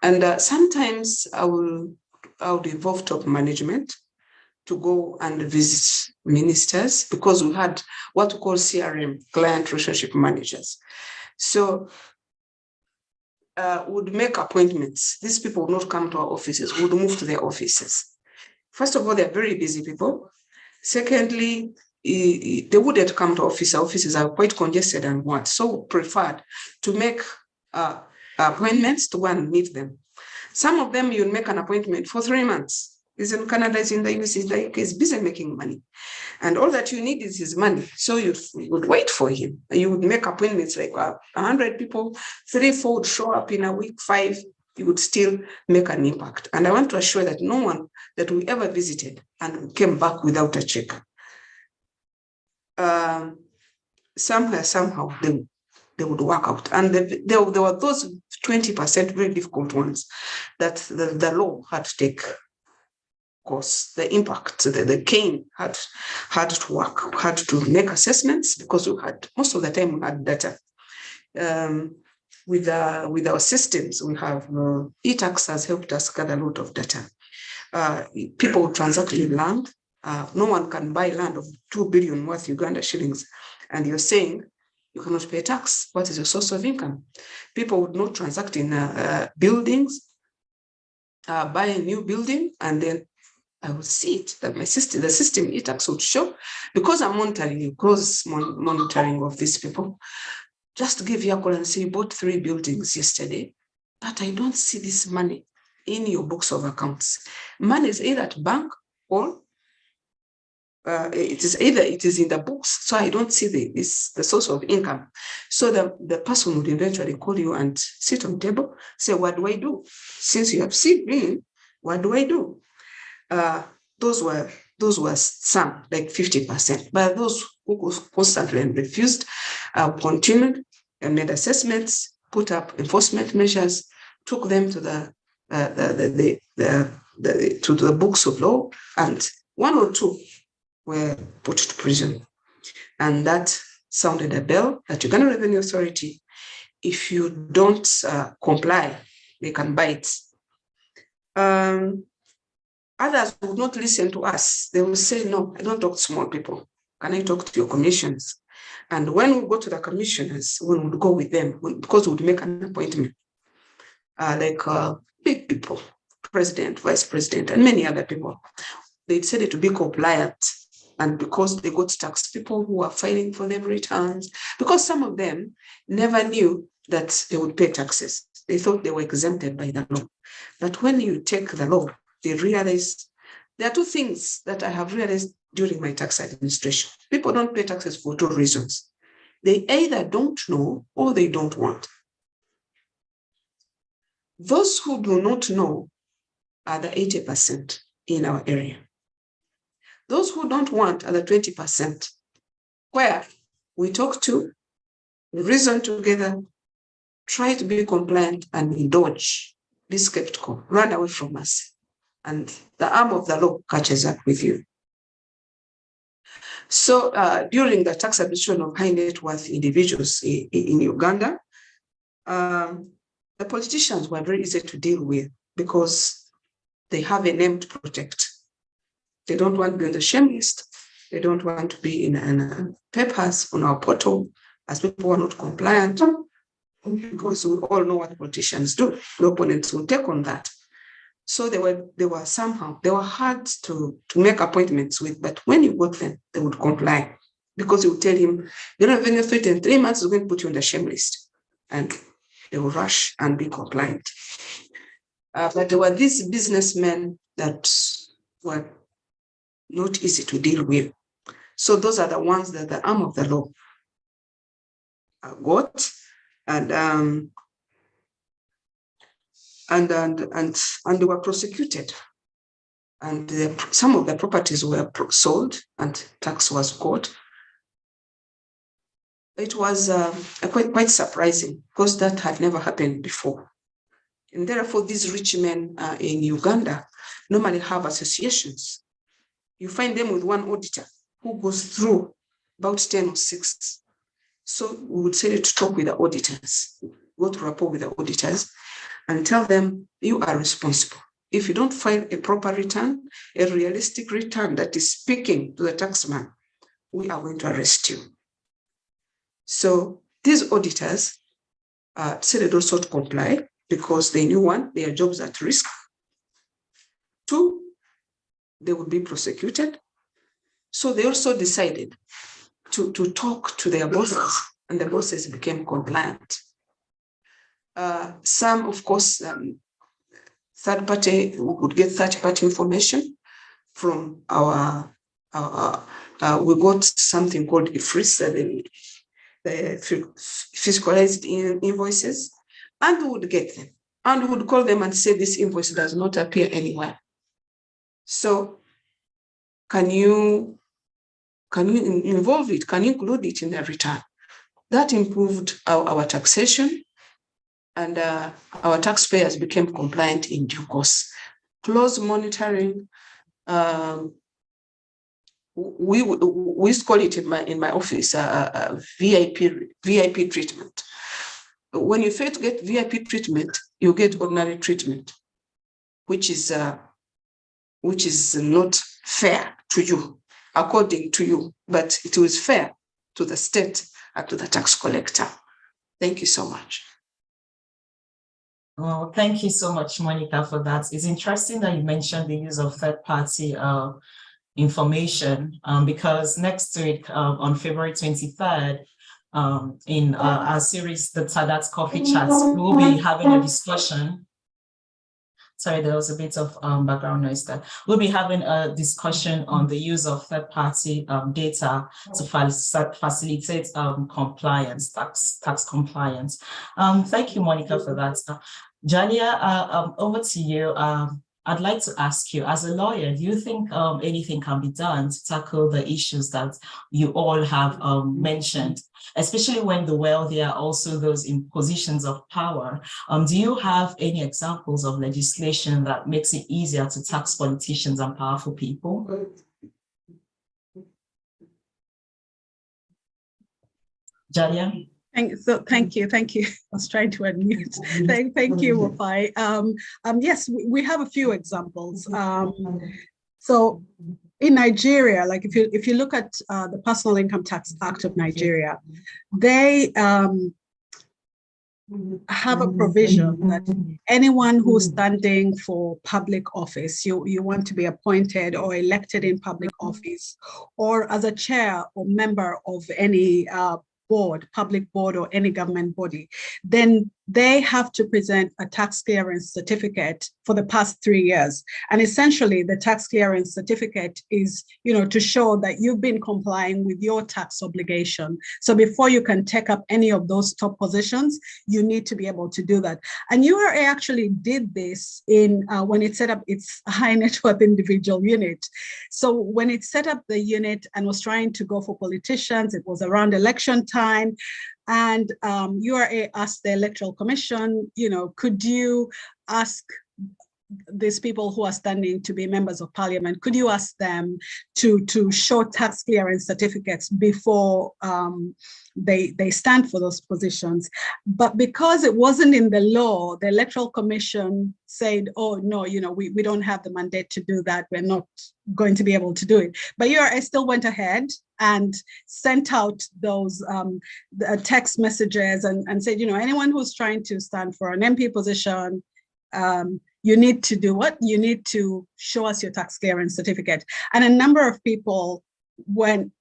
And sometimes I would involve top management to go and visit ministers, because we had what we call CRM, client relationship managers. So would make appointments. These people would not come to our offices, would move to their offices. First of all, they're very busy people. Secondly, they wouldn't come to office. Our offices are quite congested and what, so preferred to make appointments to go and meet them. Some of them, you make an appointment for 3 months. He's in Canada, he's in the US, he's busy making money. And all that you need is his money. So you would wait for him. You would make appointments like 100 people, 3, 4 would show up in a week, 5, you would still make an impact. And I want to assure that no one that we ever visited and came back without a check. Somehow, they would work out. And there were those 20% very difficult ones that the law had to take course, the impact, the cane had to work, had to make assessments, because we had, most of the time we had data. With our systems, we have eTax has helped us gather a lot of data. People transact in land. No one can buy land of 2 billion worth Uganda shillings, and you're saying you cannot pay tax. What is your source of income? People would not transact in buildings, buy a new building, and then I would see it that the system eTax would show, because I'm monitoring, close monitoring of these people. Just to give you a call and say, you bought 3 buildings yesterday, but I don't see this money in your books of accounts. Money is either at bank or it is in the books, so I don't see the source of income. So the person would eventually call you and sit on the table, say, what do I do? Since you have seen me, what do I do? Those were some, like 50%, but those who constantly refused continued and made assessments, put up enforcement measures, took them to the books of law, and 1 or 2 were put to prison. And that sounded a bell that Uganda Revenue Authority, if you don't comply, they can bite. Others would not listen to us. They will say, no, I don't talk to small people. Can I talk to your commissioners? And when we go to the commissioners, we would go with them, because we would make an appointment. Like big people, president, vice president, and many other people. They decided to be compliant. And because they got tax people who are filing for them returns, because some of them never knew that they would pay taxes. They thought they were exempted by the law. But when you take the law, they realize there are 2 things that I have realized during my tax administration. People don't pay taxes for 2 reasons. They either don't know or they don't want. Those who do not know are the 80% in our area. Those who don't want are the 20%, where we talk to, we reason together, try to be compliant, and we dodge, be skeptical, run away from us. And the arm of the law catches up with you. So during the tax administration of high net worth individuals in Uganda, the politicians were very easy to deal with, because they have a name to protect. They don't want to be on the shame list. They don't want to be in papers on our portal as people who are not compliant, because we all know what politicians do. The opponents will take on that. So they were hard to make appointments with, but when you got them, they would comply, because you would tell him, you don't have any authority in 3 months, we're going to put you on the shame list. And they will rush and be compliant. But there were these businessmen that were not easy to deal with. So those are the ones that the arm of the law got, and they were prosecuted, and some of the properties were sold, and tax was got. it was quite surprising because that had never happened before. And therefore, these rich men in Uganda normally have associations. You find them with one auditor who goes through about 10 or 6. So we would say to talk with the auditors, go to rapport with the auditors and tell them you are responsible. If you don't file a proper return, a realistic return that is speaking to the taxman, we are going to arrest you. So these auditors said also to comply because they knew, one, their jobs at risk. 2, they would be prosecuted. So they also decided to talk to their bosses, and the bosses became compliant. Some, of course, third party would get third-party information from our we got something called IFRIS, the fiscalized invoices, and we would get them, and we would call them and say this invoice does not appear anywhere. So can you involve it? Can you include it in the return? That improved our taxation, and our taxpayers became compliant in due course. Close monitoring, we used to call it in my office VIP treatment. When you fail to get VIP treatment, you get ordinary treatment, which is not fair to you, according to you, but it was fair to the state and to the tax collector. Thank you so much. Well, thank you so much, Monica, for that. It's interesting that you mentioned the use of third-party information, because next week, on February 23rd, in our series, the TADAT Coffee Chats, we'll be having a discussion. Sorry, there was a bit of background noise there. We'll be having a discussion on the use of third-party data to facilitate compliance, tax compliance. Thank you, Monica, for that. Jalia, over to you. I'd like to ask you, as a lawyer, do you think anything can be done to tackle the issues that you all have mentioned, especially when the wealthy are also those in positions of power? Do you have any examples of legislation that makes it easier to tax politicians and powerful people? Jalia? Thank you. I was trying to unmute. Thank you, Wafai. Yes, we have a few examples. So in Nigeria, like if you look at the Personal Income Tax Act of Nigeria, they have a provision that anyone who's standing for public office, you want to be appointed or elected in public office, or as a chair or member of any board, public board, or any government body, then they have to present a tax clearance certificate for the past 3 years. And essentially the tax clearance certificate is, to show that you've been complying with your tax obligation. So before you can take up any of those top positions, you need to be able to do that. And URA actually did this when it set up its high net worth individual unit. So when it set up the unit and was trying to go for politicians, it was around election time. And URA asked the Electoral Commission, could you ask these people who are standing to be members of parliament, could you ask them to show tax clearance certificates before they stand for those positions? But because it wasn't in the law, the Electoral Commission said, oh, no, we don't have the mandate to do that. We're not going to be able to do it. But URA still went ahead and sent out those text messages and said, anyone who's trying to stand for an MP position, you need to do what? You need to show us your tax clearance certificate. And a number of people went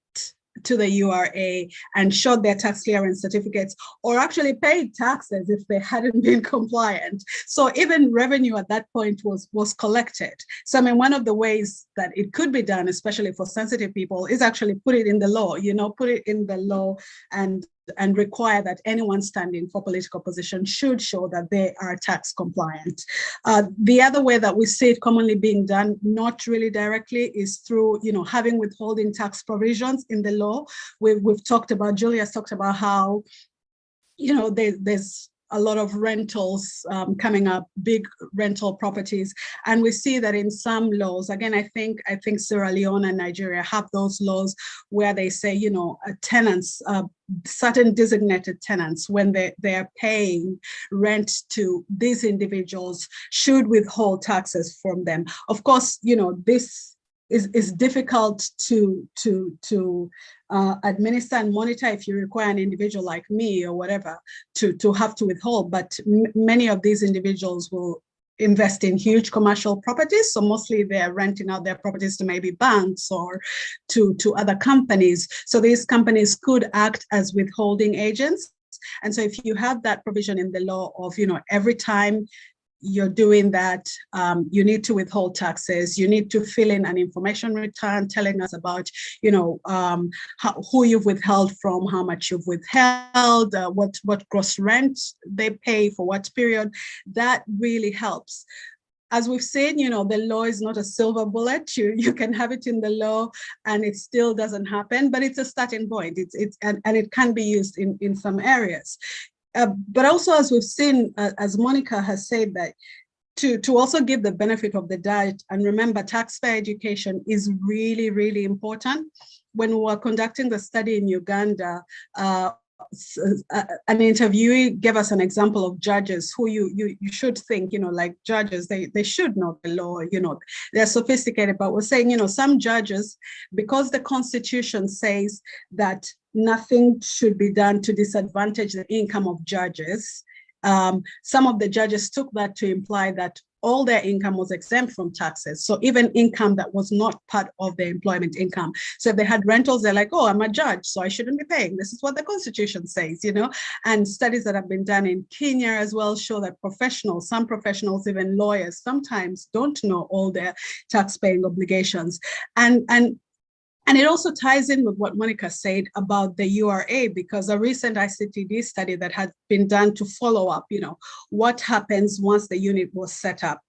to the URA and showed their tax clearance certificates, or actually paid taxes if they hadn't been compliant. So even revenue at that point was collected. So one of the ways that it could be done, especially for sensitive people, is actually put it in the law, put it in the law and and require that anyone standing for political position should show that they are tax compliant. The other way that we see it commonly being done, not really directly, is through, having withholding tax provisions in the law. We've talked about, Julia's talked about how, there's a lot of rentals coming up, big rental properties. And we see that in some laws, again, I think Sierra Leone and Nigeria have those laws where they say, tenants, certain designated tenants, when they are paying rent to these individuals, should withhold taxes from them. Of course, this is difficult to administer and monitor if you require an individual like me or whatever to have to withhold. But many of these individuals will invest in huge commercial properties. So mostly they're renting out their properties to maybe banks or to other companies. So these companies could act as withholding agents. And so if you have that provision in the law of, every time you're doing that, you need to withhold taxes, you need to fill in an information return telling us about, who you've withheld from, how much you've withheld, what gross rent they pay for what period. That really helps. As we've seen, the law is not a silver bullet. You can have it in the law and it still doesn't happen, but it's a starting point. And it can be used in some areas. But also, as we've seen, as Monica has said, that to also give the benefit of the doubt, and remember, taxpayer education is really, really important. When we were conducting the study in Uganda, an interviewee gave us an example of judges who you should think, like judges, they should know the law, they're sophisticated, but we're saying, some judges, because the Constitution says that nothing should be done to disadvantage the income of judges, some of the judges took that to imply that all their income was exempt from taxes. So even income that was not part of their employment income. So if they had rentals, they're like, oh, I'm a judge, so I shouldn't be paying. This is what the Constitution says, And studies that have been done in Kenya as well show that some professionals, even lawyers, sometimes don't know all their tax-paying obligations. And it also ties in with what Monica said about the URA, because a recent ICTD study that had been done to follow up, what happens once the unit was set up,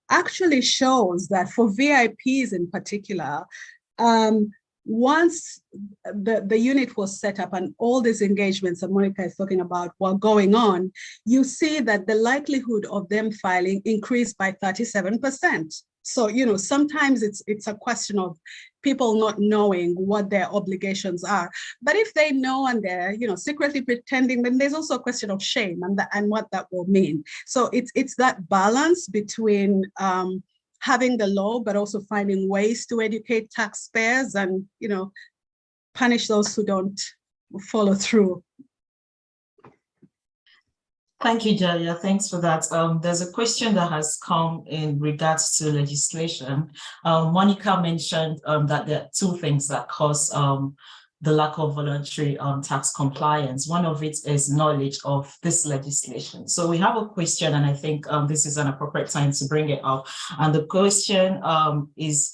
actually shows that for VIPs in particular, once the unit was set up and all these engagements that Monica is talking about were going on, you see that the likelihood of them filing increased by 37%. So, sometimes it's a question of people not knowing what their obligations are. But if they know and they're, secretly pretending, then there's also a question of shame and what that will mean. So it's that balance between having the law, but also finding ways to educate taxpayers and, punish those who don't follow through. Thank you, Jalia. Thanks for that. There's a question that has come in regards to legislation. Monica mentioned that there are two things that cause the lack of voluntary tax compliance. One of it is knowledge of this legislation. So we have a question, and I think this is an appropriate time to bring it up. And the question is,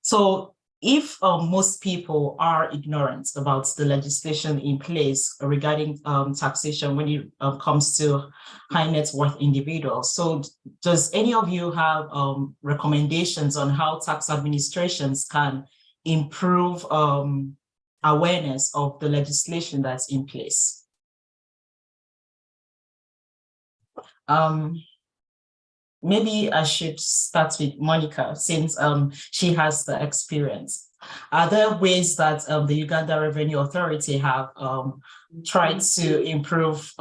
so if most people are ignorant about the legislation in place regarding taxation when it comes to high net worth individuals, so does any of you have recommendations on how tax administrations can improve awareness of the legislation that's in place? Maybe I should start with Monica, since she has the experience. Are there ways that the Uganda Revenue Authority have tried to improve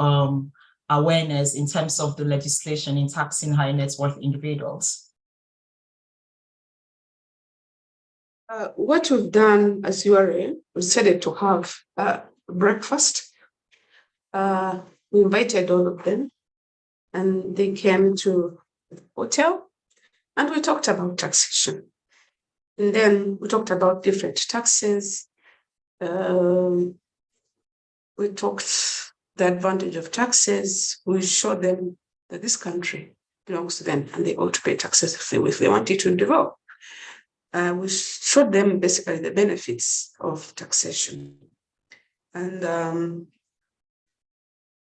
awareness in terms of the legislation in taxing high net worth individuals? What we've done as URA, we decided to have breakfast. We invited all of them, and they came to the hotel, and we talked about taxation. And then we talked about different taxes. We talked the advantage of taxes. We showed them that this country belongs to them and they ought to pay taxes if they wanted to develop. We showed them basically the benefits of taxation. And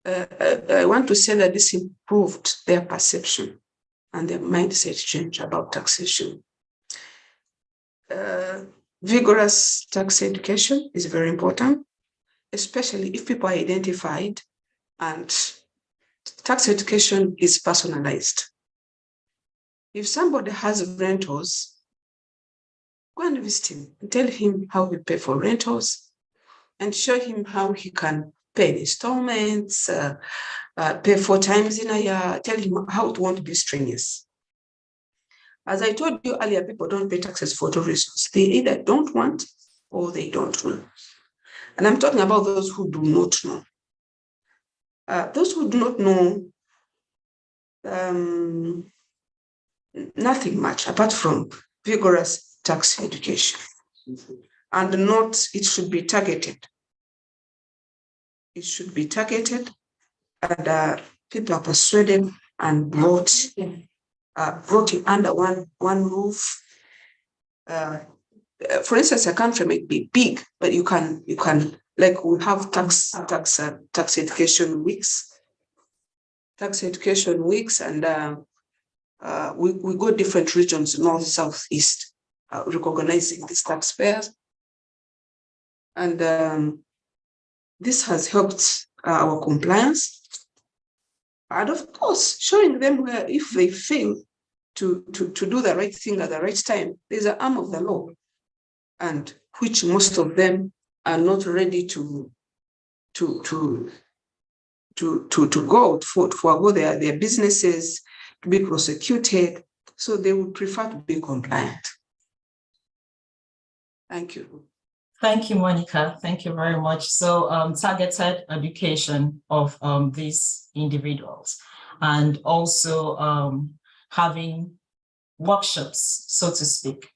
I want to say that this improved their perception and their mindset change about taxation. Vigorous tax education is very important, especially if people are identified, and tax education is personalized. If somebody has rentals, go and visit him and tell him how we pay for rentals and show him how he can pay installments, pay 4 times in a year, tell him how it won't be strenuous. As I told you earlier, people don't pay taxes for 2 reasons. They either don't want or they don't know. And I'm talking about those who do not know. Those who do not know nothing much apart from vigorous tax education. And it should be targeted. It should be targeted, and people are persuaded and brought it under one roof. For instance, a country might be big, but you can like we have tax education weeks. Tax education weeks, and we go different regions, north, south, east, recognizing these taxpayers. And this has helped our compliance. And of course, showing them where if they fail to do the right thing at the right time, there's an arm of the law, and which most of them are not ready to forgo their businesses, to be prosecuted. So they would prefer to be compliant. Thank you. Thank you, Monica. Thank you very much. So targeted education of these individuals, and also having workshops, so to speak,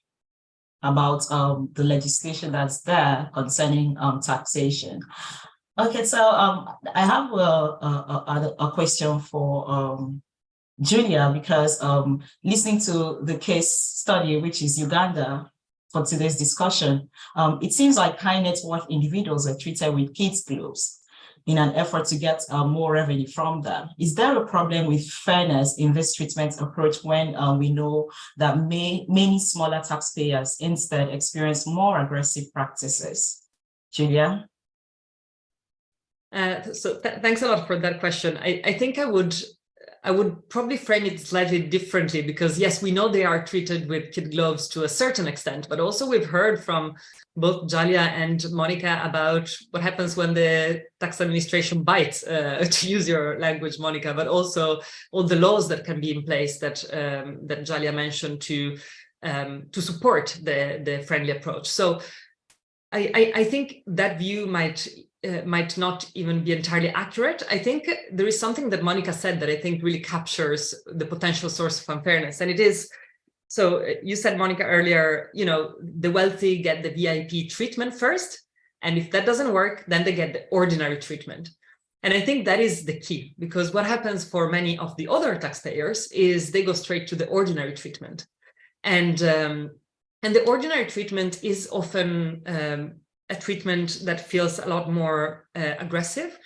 about the legislation that's there concerning taxation. Okay, so I have a question for Julia, because listening to the case study, which is Uganda, for today's discussion, it seems like high net worth individuals are treated with kids' gloves in an effort to get more revenue from them. Is there a problem with fairness in this treatment approach when we know that many smaller taxpayers instead experience more aggressive practices? Julia? Thanks a lot for that question. I think I would probably frame it slightly differently, because yes, we know they are treated with kid gloves to a certain extent, but also we've heard from both Jalia and Monica about what happens when the tax administration bites, to use your language, Monica, but also all the laws that can be in place that that Jalia mentioned to support the friendly approach. So I think that view might not even be entirely accurate. I think there is something that Monica said that I think really captures the potential source of unfairness. And it is, so you said, Monica, earlier, you know, the wealthy get the VIP treatment first. And if that doesn't work, then they get the ordinary treatment. And I think that is the key, because what happens for many of the other taxpayers is they go straight to the ordinary treatment. And the ordinary treatment is often a treatment that feels a lot more aggressive,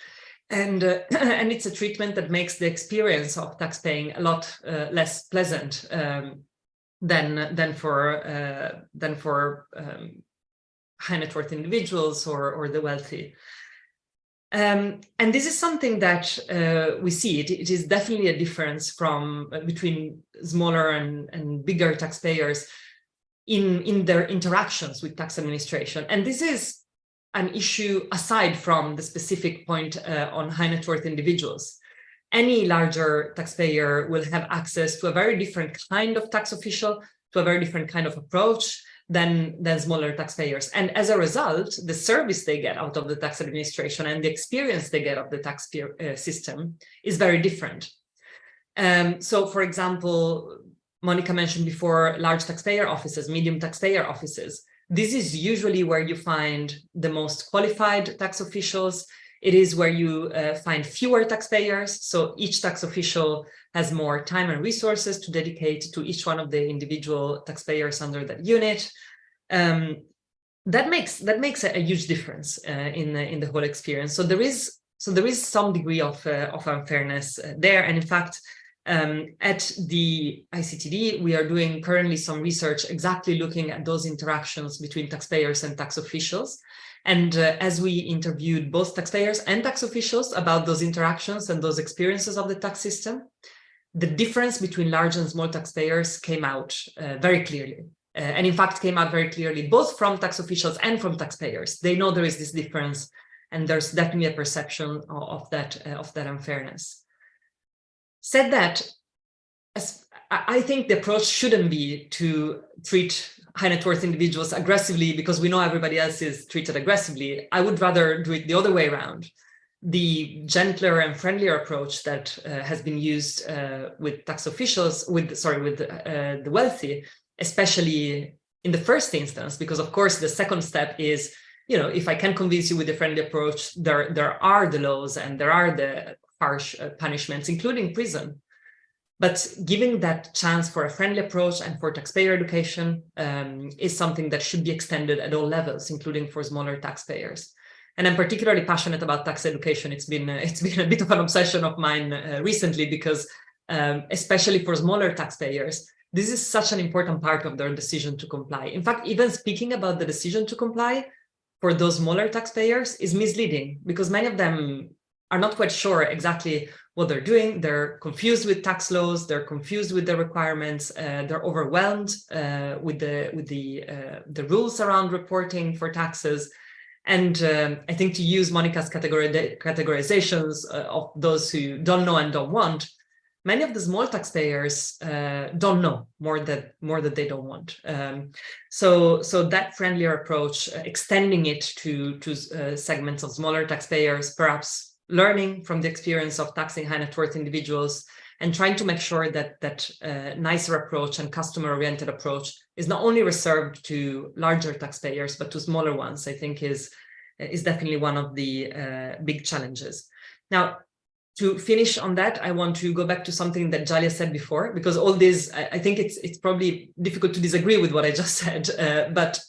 and it's a treatment that makes the experience of tax paying a lot less pleasant than for high net worth individuals or the wealthy. And this is something that we see. It is definitely a difference between smaller and bigger taxpayers in their interactions with tax administration. And this is an issue aside from the specific point on high net worth individuals. Any larger taxpayer will have access to a very different kind of tax official, to a very different kind of approach than smaller taxpayers. And as a result, the service they get out of the tax administration and the experience they get of the tax system is very different. So for example, Monica mentioned before large taxpayer offices, medium taxpayer offices. This is usually where you find the most qualified tax officials. It is where you find fewer taxpayers. So each tax official has more time and resources to dedicate to each one of the individual taxpayers under that unit. that makes a huge difference in the whole experience. So there is some degree of unfairness there, and in fact, at the ICTD, we are doing currently some research exactly looking at those interactions between taxpayers and tax officials. And as we interviewed both taxpayers and tax officials about those interactions and those experiences of the tax system, the difference between large and small taxpayers came out very clearly. And in fact, came out very clearly, both from tax officials and from taxpayers. They know there is this difference, and there's definitely a perception of that unfairness. Said that, I think the approach shouldn't be to treat high net worth individuals aggressively because we know everybody else is treated aggressively. I would rather do it the other way around. The gentler and friendlier approach that has been used with tax officials, with the wealthy, especially in the first instance, because of course the second step is, if I can convince you with a friendly approach, there are the laws and there are the harsh punishments, including prison. But giving that chance for a friendly approach and for taxpayer education is something that should be extended at all levels, including for smaller taxpayers. And I'm particularly passionate about tax education. It's been a bit of an obsession of mine recently because, especially for smaller taxpayers, this is such an important part of their decision to comply. In fact, even speaking about the decision to comply for those smaller taxpayers is misleading because many of them are not quite sure exactly what they're doing. They're confused with tax laws. They're confused with the requirements. They're overwhelmed with the rules around reporting for taxes. And I think to use Monica's categorizations of those who don't know and don't want, many of the small taxpayers don't know more that they don't want. So that friendlier approach, extending it to segments of smaller taxpayers, perhaps learning from the experience of taxing high net worth individuals, and trying to make sure that nicer approach and customer-oriented approach is not only reserved to larger taxpayers, but to smaller ones, I think is definitely one of the big challenges. Now, to finish on that, I want to go back to something that Jalia said before, because all this, I think it's probably difficult to disagree with what I just said, but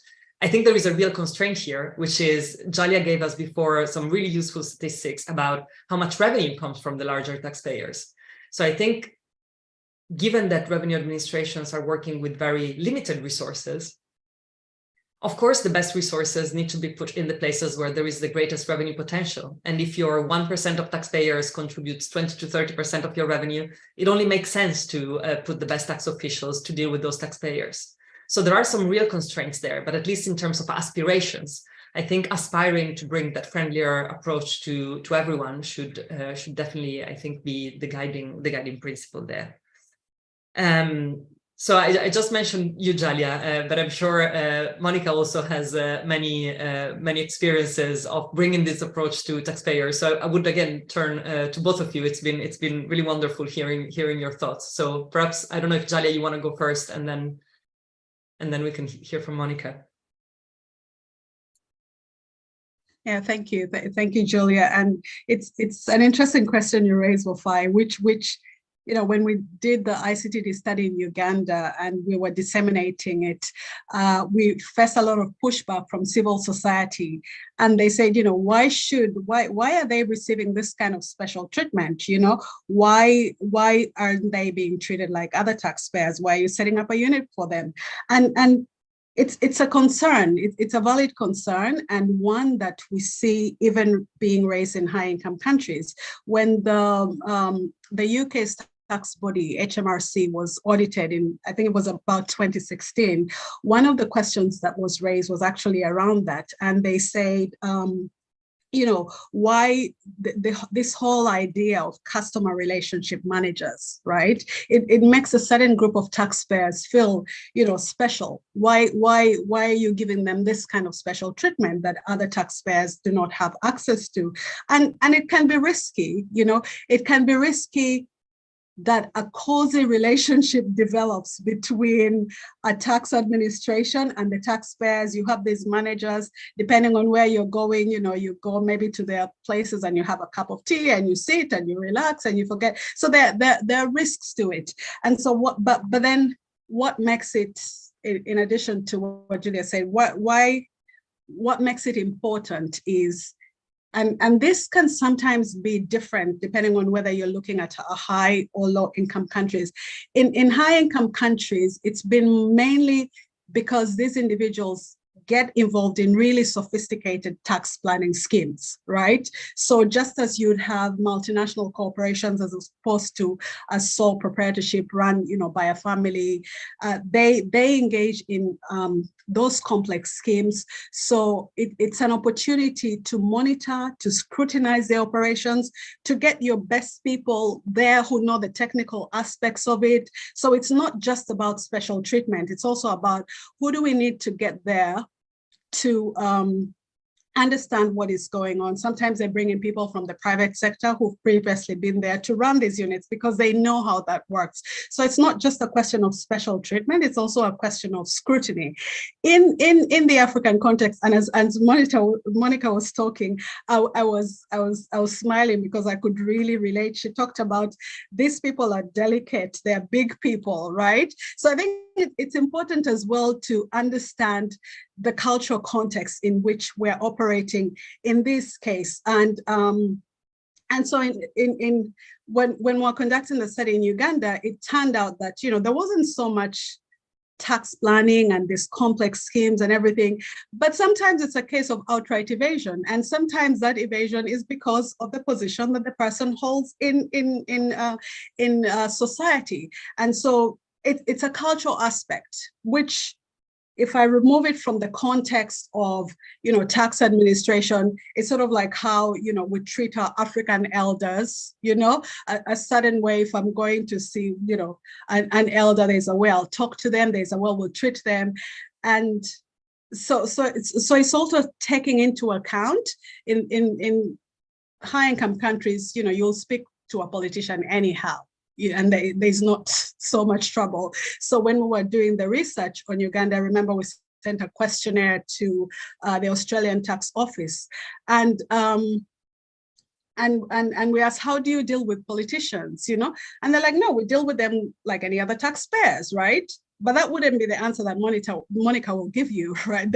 I think there is a real constraint here, which is Jalia gave us before some really useful statistics about how much revenue comes from the larger taxpayers. So I think given that revenue administrations are working with very limited resources, of course, the best resources need to be put in the places where there is the greatest revenue potential. And if your 1% of taxpayers contributes 20 to 30% of your revenue, it only makes sense to put the best tax officials to deal with those taxpayers. So there are some real constraints there, but at least in terms of aspirations, I think aspiring to bring that friendlier approach to everyone should definitely, I think, be the guiding principle there. So I just mentioned you, Jalia, but I'm sure Monica also has many experiences of bringing this approach to taxpayers. So I would again turn to both of you. It's been really wonderful hearing your thoughts. So perhaps, I don't know if Jalia, you want to go first, and then we can hear from Monica. Yeah, thank you. Thank you, Julia. And it's an interesting question you raised, Wafai, which when we did the ICTD study in Uganda and we were disseminating it, we faced a lot of pushback from civil society. And they said, why are they receiving this kind of special treatment? Why aren't they being treated like other taxpayers? Why are you setting up a unit for them? And it's a concern. It's a valid concern, and one that we see even being raised in high-income countries. When the UK tax body, HMRC, was audited in, I think it was about 2016, one of the questions that was raised was actually around that. And they said, why this whole idea of customer relationship managers, right? It makes a certain group of taxpayers feel, special. Why are you giving them this kind of special treatment that other taxpayers do not have access to? And it can be risky, it can be risky that a cozy relationship develops between a tax administration and the taxpayers. You have these managers, depending on where you're going, you go maybe to their places and you have a cup of tea and you sit and you relax and you forget. So there are risks to it. And so but then what makes it, in addition to what Julia said, why what makes it important is, and this can sometimes be different depending on whether you're looking at a high or low income countries. In high income countries, it's been mainly because these individuals get involved in really sophisticated tax planning schemes, right? So just as you'd have multinational corporations as opposed to a sole proprietorship run, by a family, they engage in those complex schemes. So it's an opportunity to monitor, to scrutinize the operations, to get your best people there who know the technical aspects of it. So it's not just about special treatment. It's also about who do we need to get there to understand what is going on. Sometimes they bring in people from the private sector who've previously been there to run these units because they know how that works. So it's not just a question of special treatment, it's also a question of scrutiny. In the African context, and as Monica was talking, I was smiling because I could really relate. She talked about these people are delicate, they're big people, right? So I think it's important as well to understand the cultural context in which we're operating in this case. And so when we're conducting the study in Uganda, it turned out that there wasn't so much tax planning and these complex schemes and everything, but sometimes it's a case of outright evasion, and sometimes that evasion is because of the position that the person holds in society. And so it's a cultural aspect, which, if I remove it from the context of, tax administration, it's sort of like how, we treat our African elders, a certain way. If I'm going to see, an elder, there's a way I'll talk to them, there's a way we'll treat them. And so it's also taking into account in high income countries, you'll speak to a politician anyhow, and there's not so much trouble. So when we were doing the research on Uganda, I remember we sent a questionnaire to the Australian Tax Office, and we asked, how do you deal with politicians, And they're like, no, we deal with them like any other taxpayers, right? But that wouldn't be the answer that Monica will give you, right?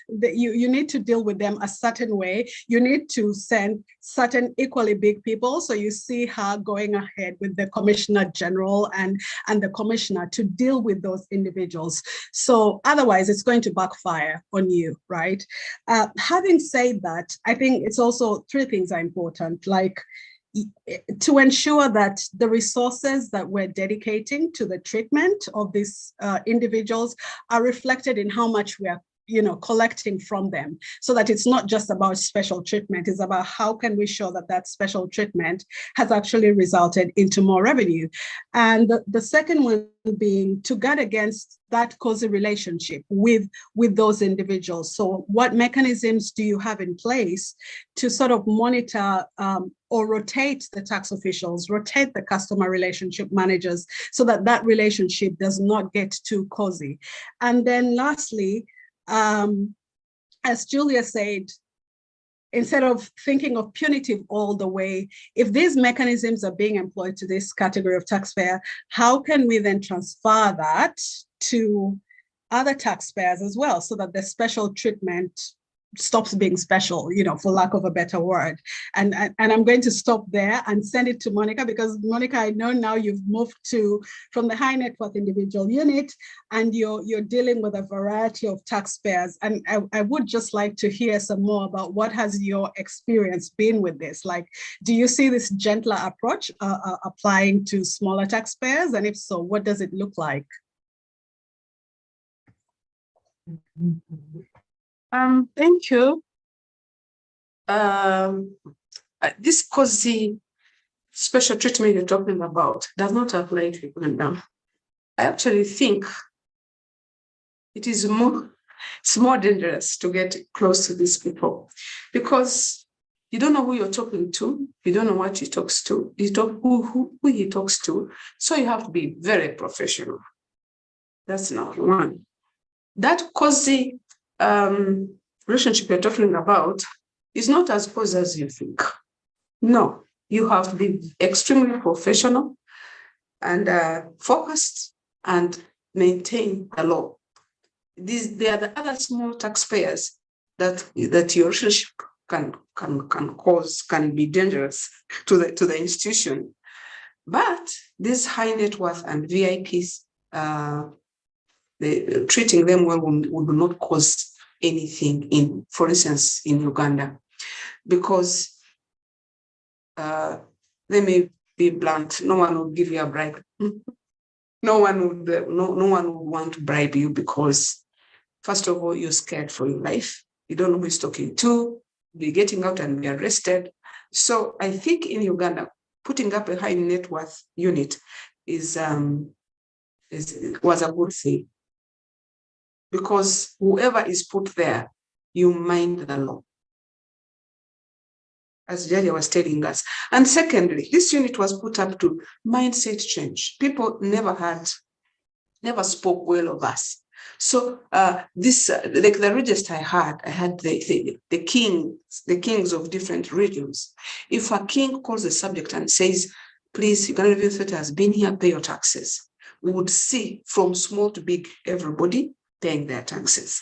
You need to deal with them a certain way. You need to send certain equally big people. So you see her going ahead with the Commissioner General and the Commissioner to deal with those individuals. So otherwise, it's going to backfire on you, right? Having said that, I think it's also three things are important, like to ensure that the resources that we're dedicating to the treatment of these individuals are reflected in how much we are collecting from them, so that it's not just about special treatment, it's about how can we show that that special treatment has actually resulted into more revenue. And the second one being to guard against that causal relationship with those individuals. So what mechanisms do you have in place to sort of monitor or rotate the tax officials, rotate the customer relationship managers, so that that relationship does not get too cozy? And then lastly, as Julia said, instead of thinking of punitive all the way, if these mechanisms are being employed to this category of taxpayer, how can we then transfer that to other taxpayers as well, so that the special treatment stops being special, for lack of a better word. And I'm going to stop there and send it to Monica, because Monica, I know now you've moved from the high net worth individual unit, and you're dealing with a variety of taxpayers. And I would just like to hear some more about what has your experience been with this? Like, do you see this gentler approach applying to smaller taxpayers? And if so, what does it look like? Thank you. This cozy special treatment you're talking about does not apply to Uganda. I actually think it's more dangerous to get close to these people, because you don't know who you're talking to, you don't know what he talks to, who he talks to, so you have to be very professional. That's number one. That cozy relationship you're talking about is not as close as you think. No, you have to be extremely professional and focused and maintain the law. They are the other small taxpayers that your relationship can be dangerous to the institution. But these high net worth and VIPs, treating them well would not cause anything for instance, in Uganda, because let me be blunt, no one will give you a bribe. No one would want to bribe you because, first of all, you're scared for your life. You don't know who is talking to. You're getting out and be arrested. So I think in Uganda, putting up a high net worth unit was a good thing, because whoever is put there, you mind the law, as Jaja was telling us. And secondly, this unit was put up to mindset change. People never spoke well of us. So this, like the register I had the kings of different regions. If a king calls the subject and says, please, Uganda Revenue Authority has been here, pay your taxes, we would see from small to big, everybody paying their taxes.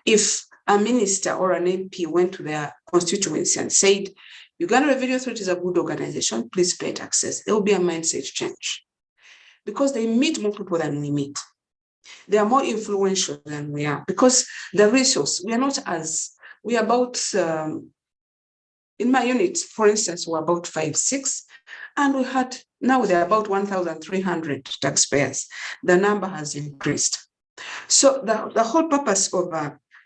If a minister or an MP went to their constituency and said, Uganda Revenue Authority is a good organization, please pay taxes, there will be a mindset change. Because they meet more people than we meet. They are more influential than we are, because the resource, we are about, in my unit, for instance, we're about 5-6, and now there are about 1,300 taxpayers. The number has increased. So the whole purpose of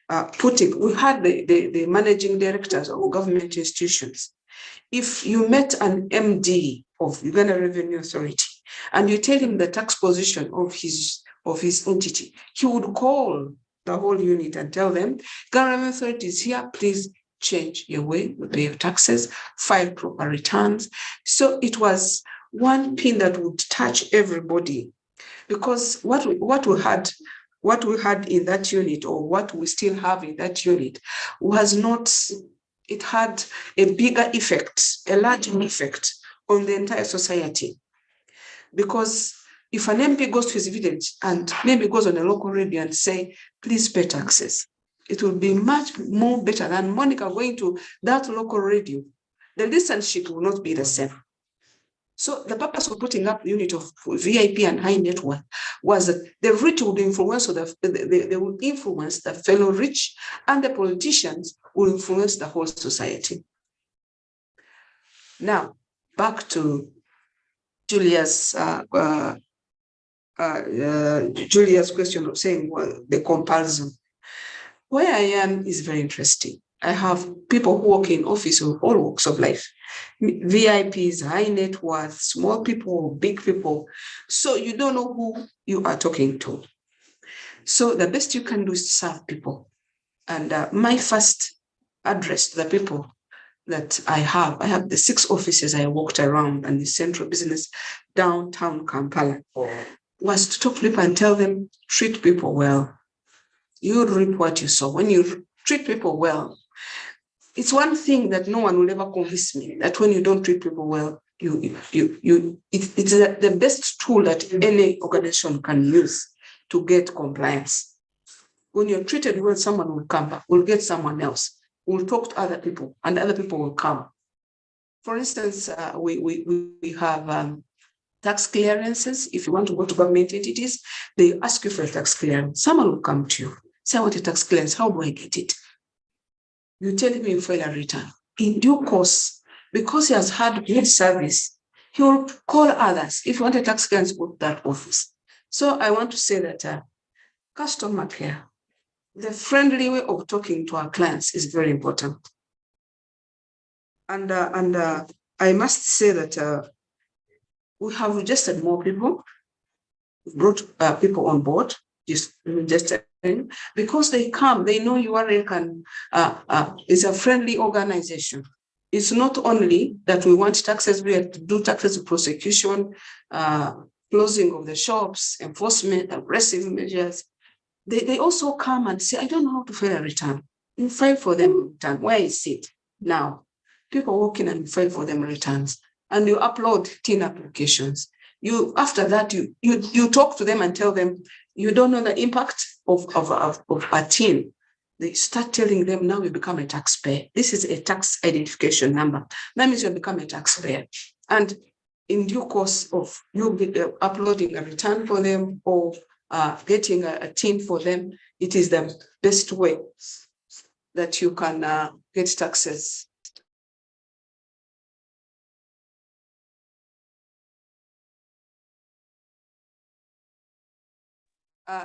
we had the managing directors of government institutions. If you met an MD of Uganda Revenue Authority and you tell him the tax position of his entity, he would call the whole unit and tell them, Uganda Revenue Authority is here, please change your way, pay your taxes, file proper returns. So it was one pin that would touch everybody, because what we had in that unit, or what we still have in that unit, was not, it had a bigger effect, a larger effect on the entire society. Because if an MP goes to his village and maybe goes on a local radio and say, please pay taxes, it will be much more better than Monica going to that local radio. The listenership will not be the same. So the purpose of putting up a unit of VIP and high net worth was that the rich would influence, they would influence the fellow rich, and the politicians will influence the whole society. Now, back to Julia's question of saying, well, the comparison. Where I am is very interesting. I have people who work in office of all walks of life, VIPs, high net worth, small people, big people. So you don't know who you are talking to. So the best you can do is serve people. And my first address to the people that I have the 6 offices I walked around and the central business downtown Kampala, was to talk to people and tell them, treat people well. You reap what you sow. When you treat people well, it's one thing that no one will ever convince me, that when you don't treat people well, it's the best tool that any organization can use to get compliance. When you're treated well, someone will come back, will get someone else, will talk to other people, and other people will come. For instance, we have tax clearances. If you want to go to government entities, they ask you for a tax clearance. Someone will come to you, say, I want a tax clearance. How do I get it? You tell him you file a return. In due course, because he has had good service, he will call others. If you want a tax clearance, go to that office. So I want to say that customer care, the friendly way of talking to our clients, is very important. And I must say that we have registered more people, brought people on board, just because they come, they know URL is a friendly organization. It's not only that we want taxes, we have to do taxes prosecution, closing of the shops, enforcement, aggressive measures. They also come and say, I don't know how to file a return. You file for them return. Where is it now? People walk in and file for them returns, and you upload 10 applications. After that, you talk to them and tell them you don't know the impact of a tin. they start telling them, now you become a taxpayer. This is a tax identification number. That means you become a taxpayer. And in due course of you uploading a return for them or getting a TIN for them, it is the best way that you can get taxes.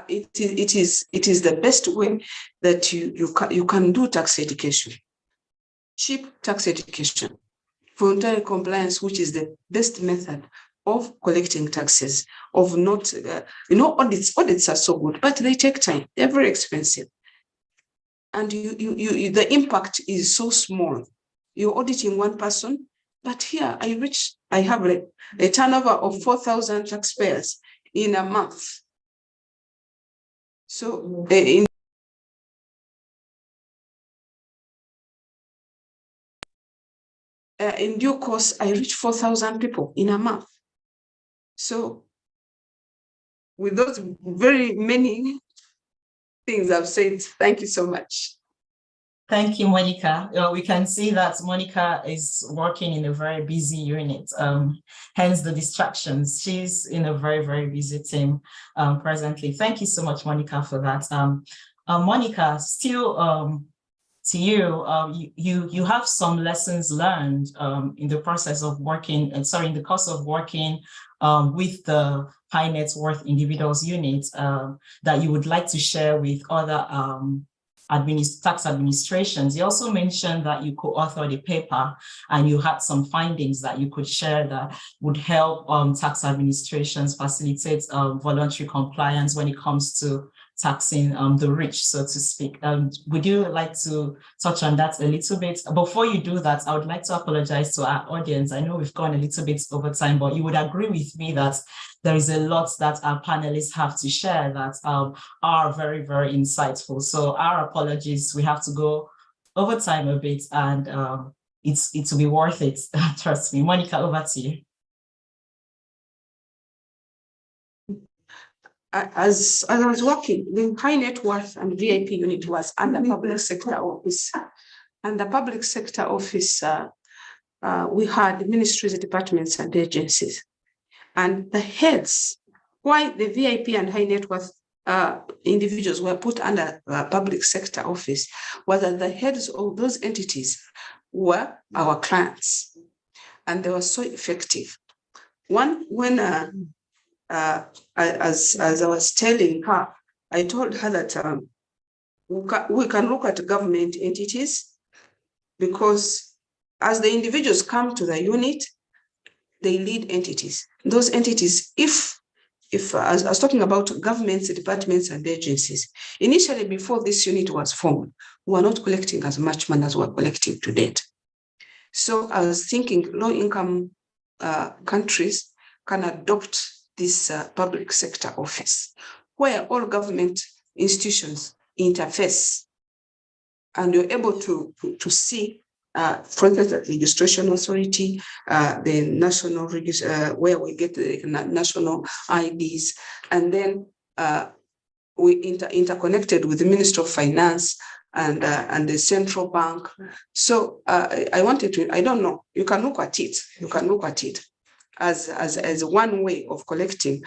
It is the best way that you can do tax education, cheap tax education, voluntary compliance, which is the best method of collecting taxes. Of not, audits are so good, but they take time. They're very expensive, and the impact is so small. You're auditing one person, but here I have a turnover of 4,000 taxpayers in a month. So in due course, I reach 4,000 people in a month. So with those very many things I've said, thank you so much. Thank you, Monica. We can see that Monica is working in a very busy unit, hence the distractions. She's in a very, very busy team presently. Thank you so much, Monica, for that. Monica, still to you, you have some lessons learned in the process of working, in the course of working with the high net worth individuals unit that you would like to share with other tax administrations. You also mentioned that you co-authored a paper and you had some findings that you could share that would help tax administrations facilitate voluntary compliance when it comes to taxing the rich, so to speak. Would you like to touch on that a little bit? Before you do that, I would like to apologize to our audience. I know we've gone a little bit over time, but you would agree with me that there is a lot that our panelists have to share that are very, very insightful. So our apologies, we have to go over time a bit, and it will be worth it, trust me. Monica, over to you. As I was working, the high net worth and VIP unit was under public sector office. And the public sector office, we had ministries, departments, and agencies. And the heads, why the VIP and high net worth individuals were put under public sector office, was that the heads of those entities were our clients. And they were so effective. As I was telling her, I told her that we can look at government entities, because as the individuals come to the unit, they lead entities. Those entities, if I was talking about governments, departments, and agencies, initially before this unit was formed, we were not collecting as much money as we're collecting to date. So I was thinking low-income countries can adopt this public sector office, where all government institutions interface, and you're able to see, for instance, the registration authority, the national where we get the national IDs, and then we interconnected with the Ministry of Finance and the central bank. So I wanted to, I don't know, you can look at it. You can look at it as one way of collecting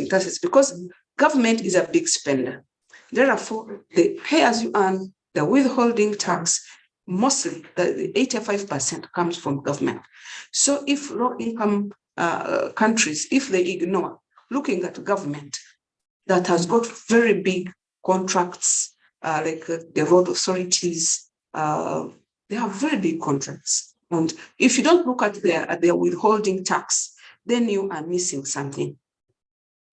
taxes, because government is a big spender. Therefore, the pay as you earn, the withholding tax, mostly the 85% comes from government. So if low-income countries, if they ignore looking at government that has got very big contracts, like the road authorities, they have very big contracts. And if you don't look at their withholding tax, then you are missing something.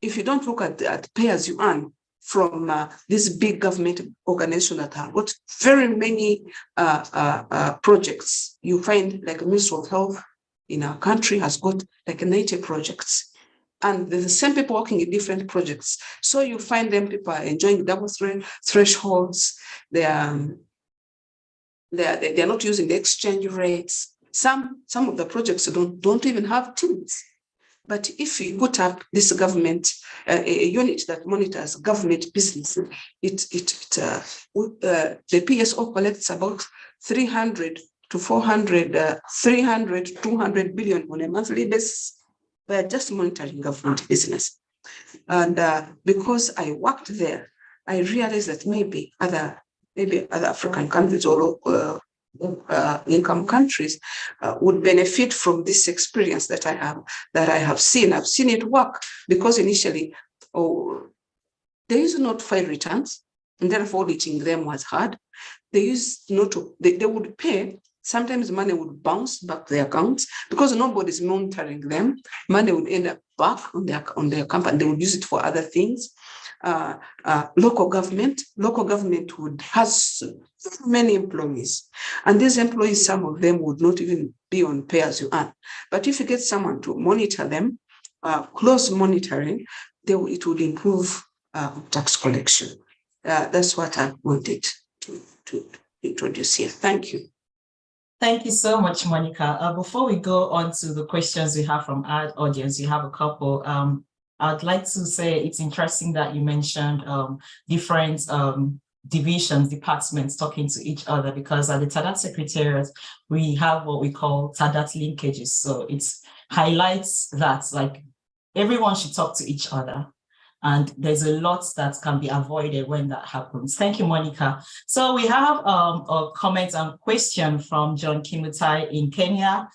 If you don't look at pay as you earn from this big government organization that have got very many projects, you find like the Ministry of Health in our country has got like 90 projects. And there's the same people working in different projects. So you find them, people are enjoying double thresholds. They're not using the exchange rates. Some of the projects don't even have TINs. But if you put up this government, a unit that monitors government business, the PSO collects about 300 to 400, 300, 200 billion on a monthly basis. We're just monitoring government business. And because I worked there, I realized that maybe other African countries or income countries would benefit from this experience that I have seen. I've seen it work because initially, they used not file returns, and therefore auditing them was hard. They used not to, they would pay. Sometimes money would bounce back to their accounts because nobody's monitoring them. Money would end up back on their company. They would use it for other things. Local government has so many employees, and these employees, some of them would not even be on pay as you earn. But if you get someone to monitor them, close monitoring, it would improve tax collection. That's what I wanted to introduce here. Thank you. Thank you so much, Monica. Before we go on to the questions we have from our audience, you have a couple. I'd like to say it's interesting that you mentioned different divisions, departments talking to each other, because at the TADAT Secretariat, we have what we call TADAT linkages. So it highlights that like everyone should talk to each other. And there's a lot that can be avoided when that happens. Thank you, Monica. So we have a comment and question from John Kimutai in Kenya,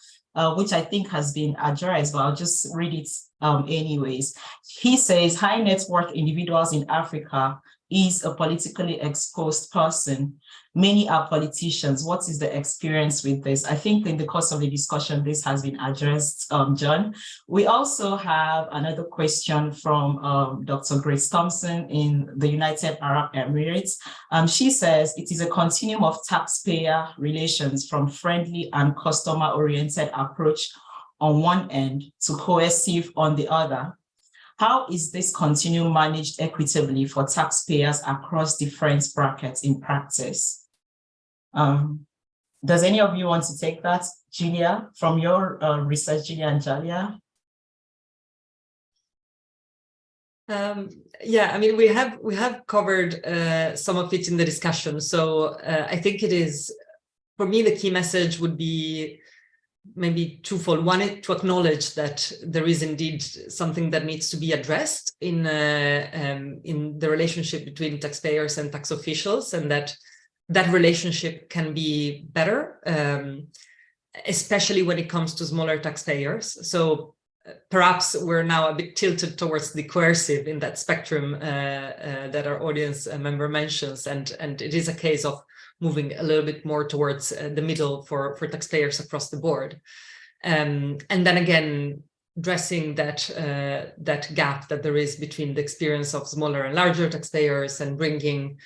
which I think has been addressed, but I'll just read it anyways. He says, high net worth individuals in Africa is a politically exposed person. Many are politicians. What is the experience with this? I think in the course of the discussion, this has been addressed, John. We also have another question from Dr. Grace Thompson in the United Arab Emirates. She says, it is a continuum of taxpayer relations from friendly and customer-oriented approach on one end to coercive on the other. How is this continuum managed equitably for taxpayers across different brackets in practice? Does any of you want to take that, Julia, from your research, Julia and Jalia? Yeah, I mean, we have covered some of it in the discussion. So I think it is, for me, the key message would be maybe twofold. One, to acknowledge that there is indeed something that needs to be addressed in the relationship between taxpayers and tax officials, and that relationship can be better, especially when it comes to smaller taxpayers. So perhaps we're now a bit tilted towards the coercive in that spectrum that our audience member mentions, and it is a case of moving a little bit more towards the middle for taxpayers across the board. And then again, addressing that gap that there is between the experience of smaller and larger taxpayers, and bringing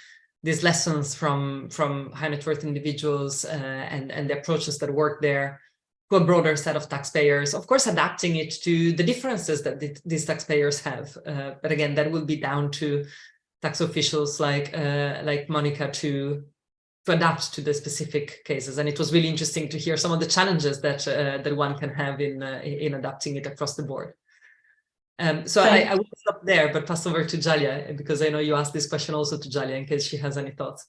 these lessons from high net worth individuals and the approaches that work there to a broader set of taxpayers, of course, adapting it to the differences that these taxpayers have. But again, that will be down to tax officials like Monica to adapt to the specific cases. And it was really interesting to hear some of the challenges that one can have in adapting it across the board. So I will stop there, but pass over to Jalia, because I know you asked this question also to Jalia in case she has any thoughts.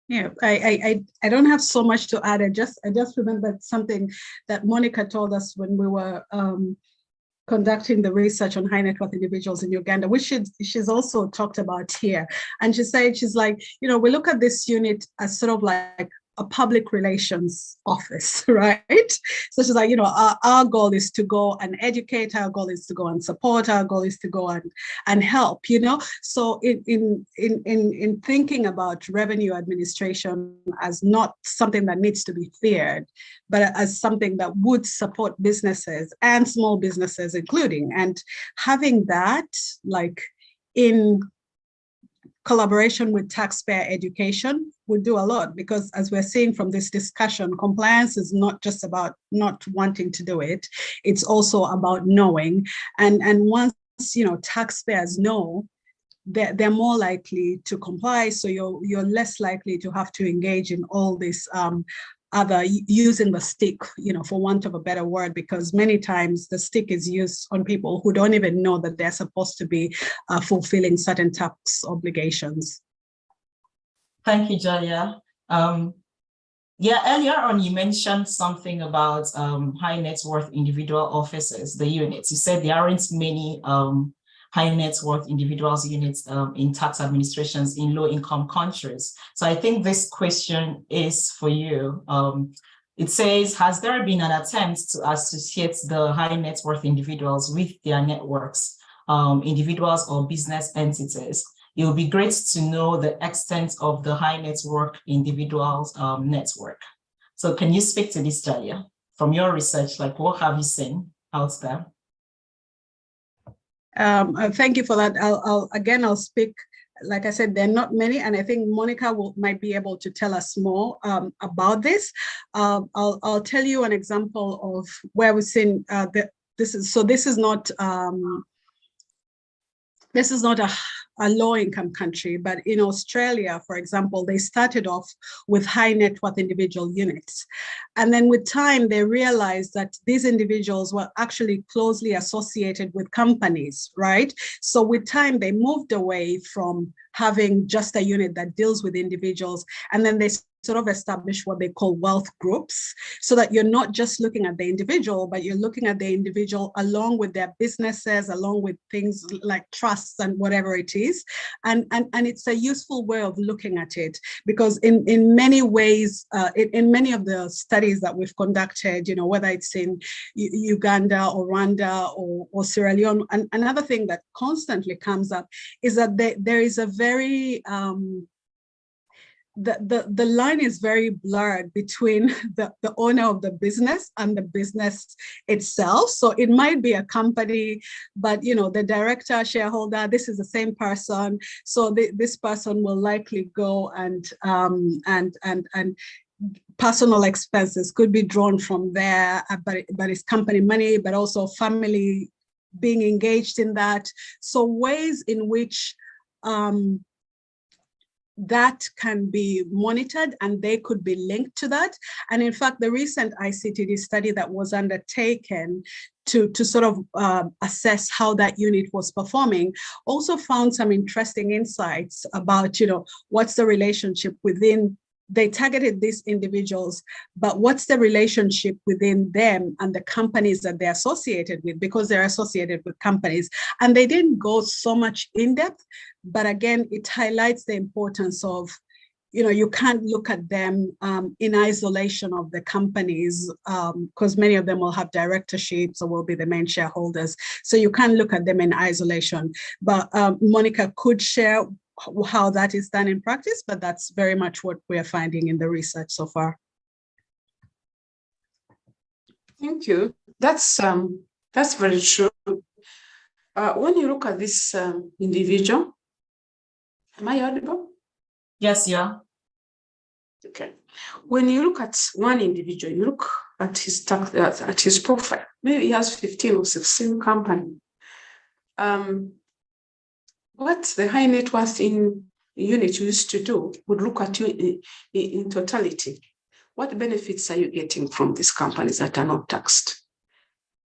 Yeah, I don't have so much to add. I just remembered something that Monica told us when we were conducting the research on high net worth individuals in Uganda, which she's also talked about here. And she said, she's like, we look at this unit as sort of like a public relations office, right? So she's like, our goal is to go and educate, our goal is to go and support, our goal is to go and help, So in thinking about revenue administration as not something that needs to be feared, but as something that would support businesses and small businesses including, and having that like in collaboration with taxpayer education would do a lot, because as we're seeing from this discussion, compliance is not just about not wanting to do it, it's also about knowing. And once taxpayers know, they're more likely to comply, so you're less likely to have to engage in all this other using the stick, for want of a better word, because many times the stick is used on people who don't even know that they're supposed to be fulfilling certain tax obligations. Thank you, Jalia. Yeah, earlier on you mentioned something about high net worth individual offices, the units. You said there aren't many high net worth individuals units in tax administrations in low income countries. So I think this question is for you. It says, has there been an attempt to associate the high net worth individuals with their networks, individuals or business entities? It would be great to know the extent of the high net worth individuals network. So can you speak to this, Jalia? From your research, like what have you seen out there? Thank you for that. I'll speak. Like I said, there are not many, and I think Monica might be able to tell us more about this. I'll tell you an example of where we've seen this is not a low-income country, but in Australia, for example, they started off with high net worth individual units. And then with time, they realized that these individuals were actually closely associated with companies, right? So with time, they moved away from having just a unit that deals with individuals, and then they sort of establish what they call wealth groups, so that you're not just looking at the individual, but you're looking at the individual along with their businesses, along with things like trusts and whatever it is. And it's a useful way of looking at it, because in many ways, in many of the studies that we've conducted, whether it's in Uganda or Rwanda or Sierra Leone, and another thing that constantly comes up is that there is a very the line is very blurred between the owner of the business and the business itself. So it might be a company, but the director, shareholder, this is the same person. So this person will likely go and personal expenses could be drawn from there, but it's company money, but also family being engaged in that. So ways in which that can be monitored and they could be linked to that. And in fact, the recent ICTD study that was undertaken to sort of assess how that unit was performing also found some interesting insights about, what's the relationship within. They targeted these individuals, but what's the relationship within them and the companies that they're associated with, because they're associated with companies. And they didn't go so much in depth, but again, it highlights the importance of, you can't look at them in isolation of the companies, because many of them will have directorships or will be the main shareholders. So you can't look at them in isolation. But Monica could share how that is done in practice, but that's very much what we are finding in the research so far. Thank you. That's very true. When you look at this individual, am I audible? Yes, yeah. Okay. When you look at one individual, you look at his tax, at his profile. Maybe he has 15 or 16 companies. What the high net worth unit used to do would look at you in totality. What benefits are you getting from these companies that are not taxed?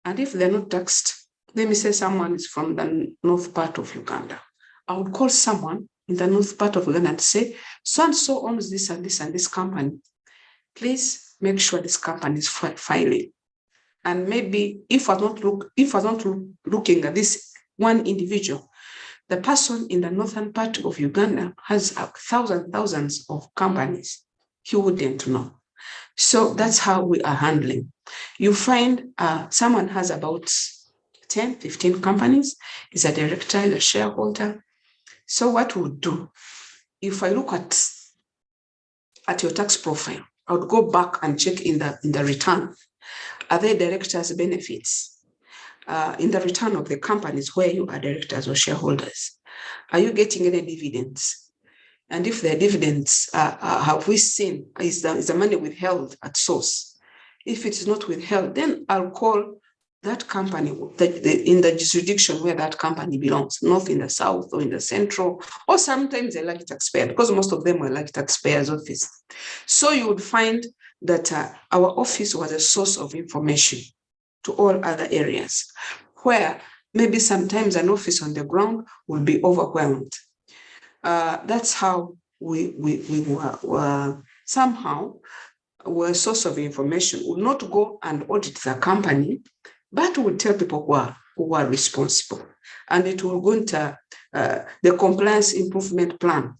And if they're not taxed, let me say someone is from the north part of Uganda. I would call someone in the north part of Uganda and say, so-and-so owns this and this and this company. Please make sure this company is filing. And maybe if I don't looking at this one individual, the person in the northern part of Uganda has thousands of companies. He wouldn't know. So that's how we are handling. You find someone has about 10, 15 companies, is a director, is a shareholder. So what we would do, if I look at your tax profile, I would go back and check in the return. Are there directors' benefits? In the return of the companies where you are directors or shareholders? Are you getting any dividends? And if the dividends, have we seen, is the money withheld at source? If it is not withheld, then I'll call that company in the jurisdiction where that company belongs, not in the south or in the central, or sometimes a lucky taxpayer, because most of them are lucky taxpayers' office. So you would find that our office was a source of information to all other areas, where maybe sometimes an office on the ground will be overwhelmed. That's how we were somehow were a source of information. We would not go and audit the company, but would tell people who are responsible. And it will go into the compliance improvement plan.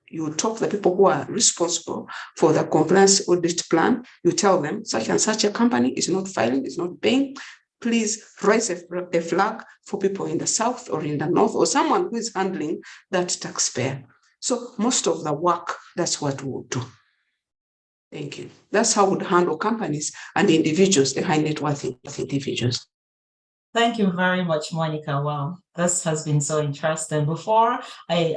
You talk to the people who are responsible for the compliance audit plan. You tell them such and such a company is not filing, is not paying. Please raise a flag for people in the south or in the north, or someone who is handling that taxpayer. So most of the work, that's what we would do. Thank you. That's how we would handle companies and individuals, the high net worth individuals. Thank you very much, Monica. Wow, this has been so interesting. Before I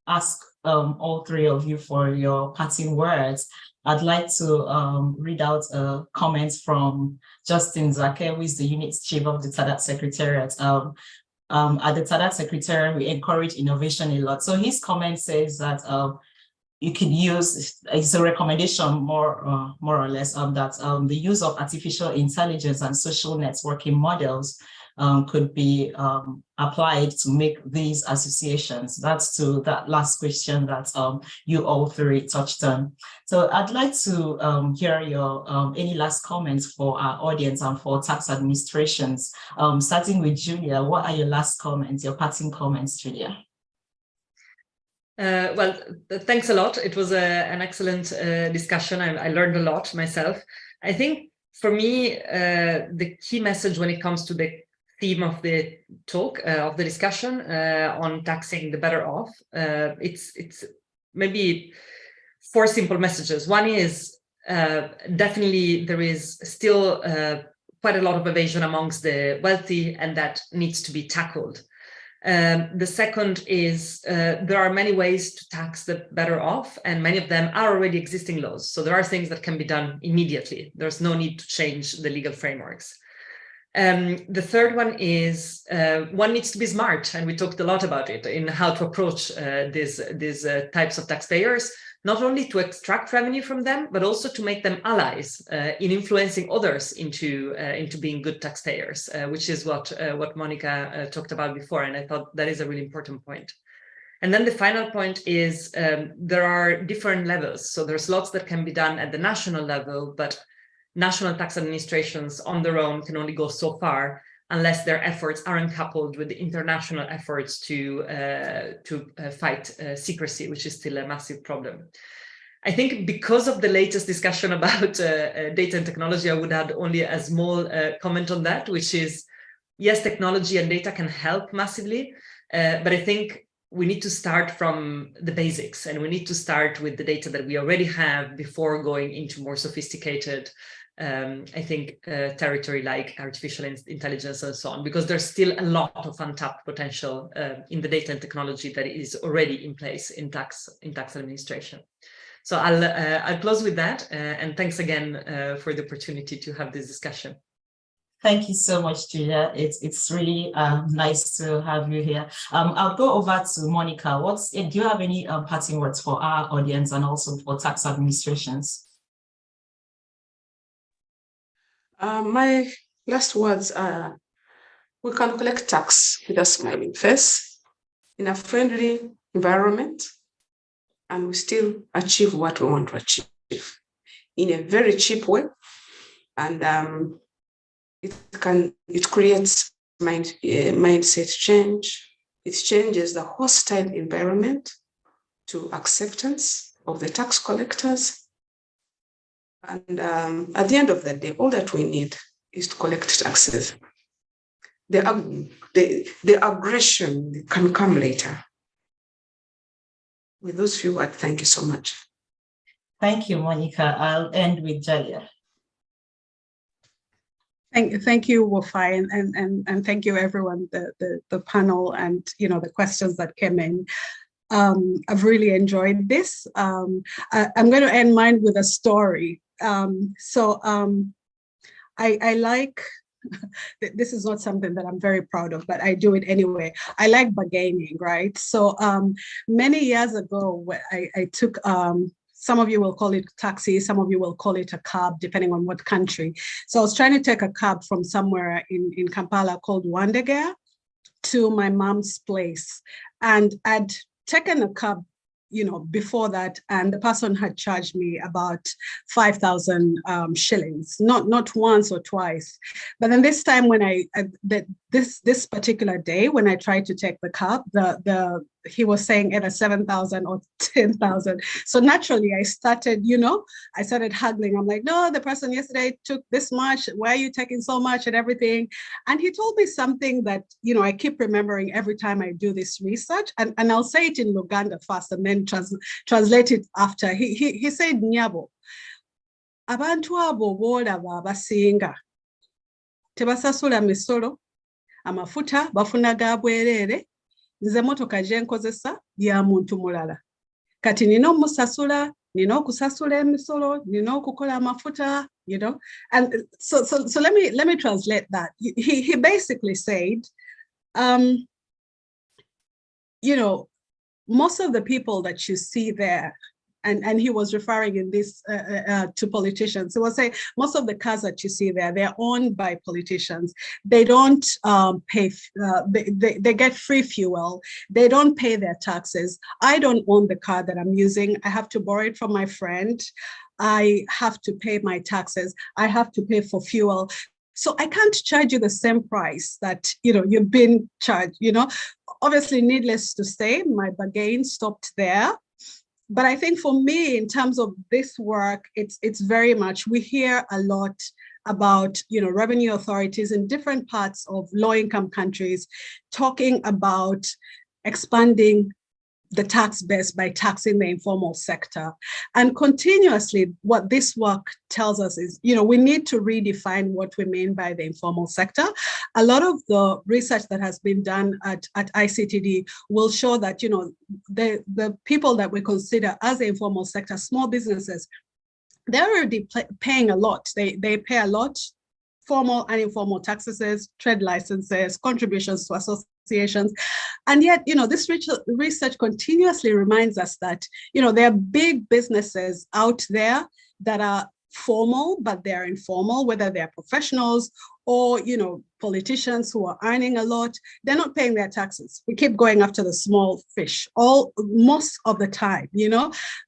ask all three of you for your parting words, I'd like to read out a comment from Justin Zake, who is the unit chief of the TADAT Secretariat. At the TADAT Secretariat, we encourage innovation a lot. So his comment says that you could use, it's a recommendation more or less, that the use of artificial intelligence and social networking models could be applied to make these associations. That's to that last question that you all three touched on. So I'd like to hear your any last comments for our audience and for tax administrations. Starting with Julia, what are your last comments, your parting comments, Julia? Well, thanks a lot. It was an excellent discussion. I learned a lot myself. I think for me, the key message when it comes to the theme of the talk, of the discussion on taxing the better off, it's maybe four simple messages. One is definitely there is still quite a lot of evasion amongst the wealthy, and that needs to be tackled. The second is there are many ways to tax the better off, and many of them are already existing laws. So there are things that can be done immediately. There's no need to change the legal frameworks. The third one is one needs to be smart, and we talked a lot about it in how to approach these types of taxpayers, not only to extract revenue from them, but also to make them allies in influencing others into being good taxpayers, which is what Monica talked about before, and I thought that is a really important point. And then the final point is there are different levels. So there's lots that can be done at the national level, but national tax administrations on their own can only go so far unless their efforts aren't coupled with the international efforts to fight secrecy, which is still a massive problem. I think because of the latest discussion about data and technology, I would add only a small comment on that, which is, yes, technology and data can help massively, but I think we need to start from the basics, and we need to start with the data that we already have before going into more sophisticated I think territory like artificial intelligence and so on, because there's still a lot of untapped potential in the data and technology that is already in place in tax administration. So I'll close with that, and thanks again for the opportunity to have this discussion. Thank you so much, Julia. It's really nice to have you here. I'll go over to Monica. Do you have any parting words for our audience and also for tax administrations? My last words are, we can collect tax with a smiling face in a friendly environment, and we still achieve what we want to achieve in a very cheap way. And it creates mindset change. It changes the hostile environment to acceptance of the tax collectors. And at the end of the day, all that we need is to collect taxes. The aggression can come later. With those few words, thank you so much. Thank you, Monica. I'll end with Julia. Thank you, Wofai, and thank you everyone, the panel, and the questions that came in. I've really enjoyed this. I'm going to end mine with a story. I like, this is not something that I'm very proud of, but I do it anyway. I like bargaining, right? So many years ago, I took some of you will call it taxi, some of you will call it a cab, depending on what country. So I was trying to take a cab from somewhere in Kampala called Wandegea to my mom's place. And I'd taken a cab, before that, and the person had charged me about 5,000 shillings, not once or twice. But then this time when this particular day, when I tried to take the cab, he was saying either 7,000 or 10,000. So naturally I started haggling. I'm like, no, the person yesterday took this much. Why are you taking so much and everything? And he told me something that, I keep remembering every time I do this research, and I'll say it in Luganda first and then translate it after. He said, Nyabo, abantu abo boolaba abasinga tebasasula misolo, amafuta bafuna ga bwereere, nze motoka gye nkozesa ya muntu mulala. Kati nina omusasula, nina okusasula emisolo, nina okukola amafuta, And so let me translate that. He basically said, most of the people that you see there, and he was referring in this to politicians. He was saying most of the cars that you see there, they're owned by politicians. They don't pay, they get free fuel. They don't pay their taxes. I don't own the car that I'm using. I have to borrow it from my friend. I have to pay my taxes. I have to pay for fuel. So I can't charge you the same price that you've been charged. Obviously, needless to say, my bargain stopped there. But I think for me, in terms of this work, it's very much, we hear a lot about revenue authorities in different parts of low-income countries talking about expanding the tax base by taxing the informal sector. And continuously, what this work tells us is, we need to redefine what we mean by the informal sector. A lot of the research that has been done at ICTD will show that, the people that we consider as the informal sector, small businesses, they're already paying a lot. They pay a lot, formal and informal taxes, trade licenses, contributions to associations. And yet, this research continuously reminds us that, there are big businesses out there that are formal, but they're informal, whether they're professionals or, politicians who are earning a lot, they're not paying their taxes. We keep going after the small fish most of the time,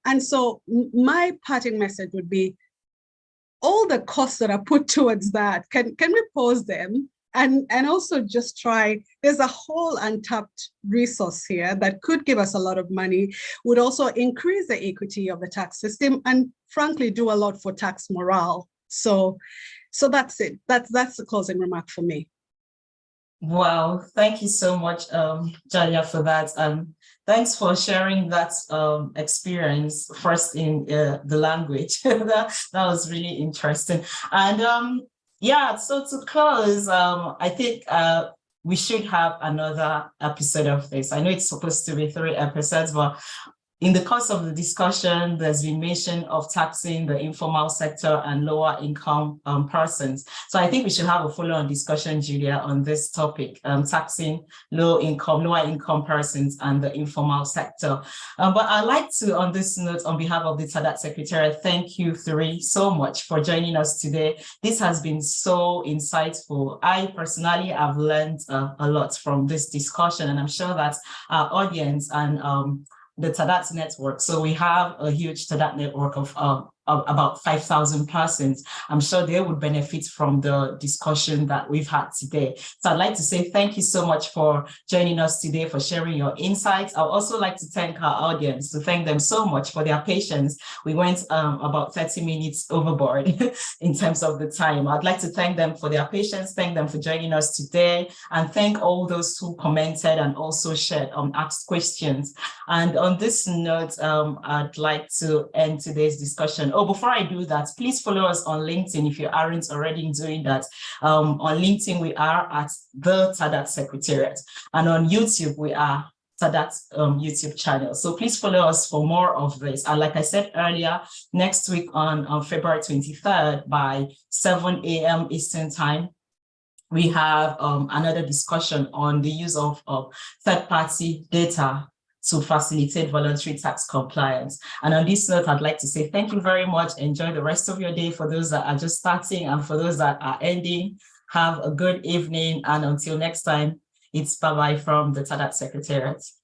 And so my parting message would be, all the costs that are put towards that, can we pause them? And also just try, there's a whole untapped resource here that could give us a lot of money, would also increase the equity of the tax system, and frankly, do a lot for tax morale. So that's it. That's the closing remark for me. Wow, thank you so much, Jalia, for that. Thanks for sharing that experience first in the language. that was really interesting. And so to close, I think we should have another episode of this. I know it's supposed to be 3 episodes, but in the course of the discussion, there's been mention of taxing the informal sector and lower income persons. So I think we should have a follow-on discussion, Julia, on this topic, taxing lower income persons and the informal sector. But I'd like to, on this note, on behalf of the TADAT Secretariat, thank you three so much for joining us today. This has been so insightful. I personally have learned a lot from this discussion, and I'm sure that our audience and the TADAT network. So we have a huge TADAT network of about 5,000 persons. I'm sure they would benefit from the discussion that we've had today. So I'd like to say thank you so much for joining us today, for sharing your insights. I'd also like to thank our audience, to thank them so much for their patience. We went about 30 minutes overboard in terms of the time. I'd like to thank them for their patience, thank them for joining us today, and thank all those who commented and also shared, asked questions. And on this note, I'd like to end today's discussion. Oh, before I do that, please follow us on LinkedIn if you aren't already doing that. On LinkedIn, we are at the TADAT Secretariat. And on YouTube, we are TADAT YouTube channel. So please follow us for more of this. And like I said earlier, next week on February 23rd by 7 a.m. Eastern Time, we have another discussion on the use of third-party data to facilitate voluntary tax compliance. And on this note, I'd like to say thank you very much. Enjoy the rest of your day for those that are just starting, and for those that are ending, have a good evening. And until next time, it's bye-bye from the TADAT Secretariat.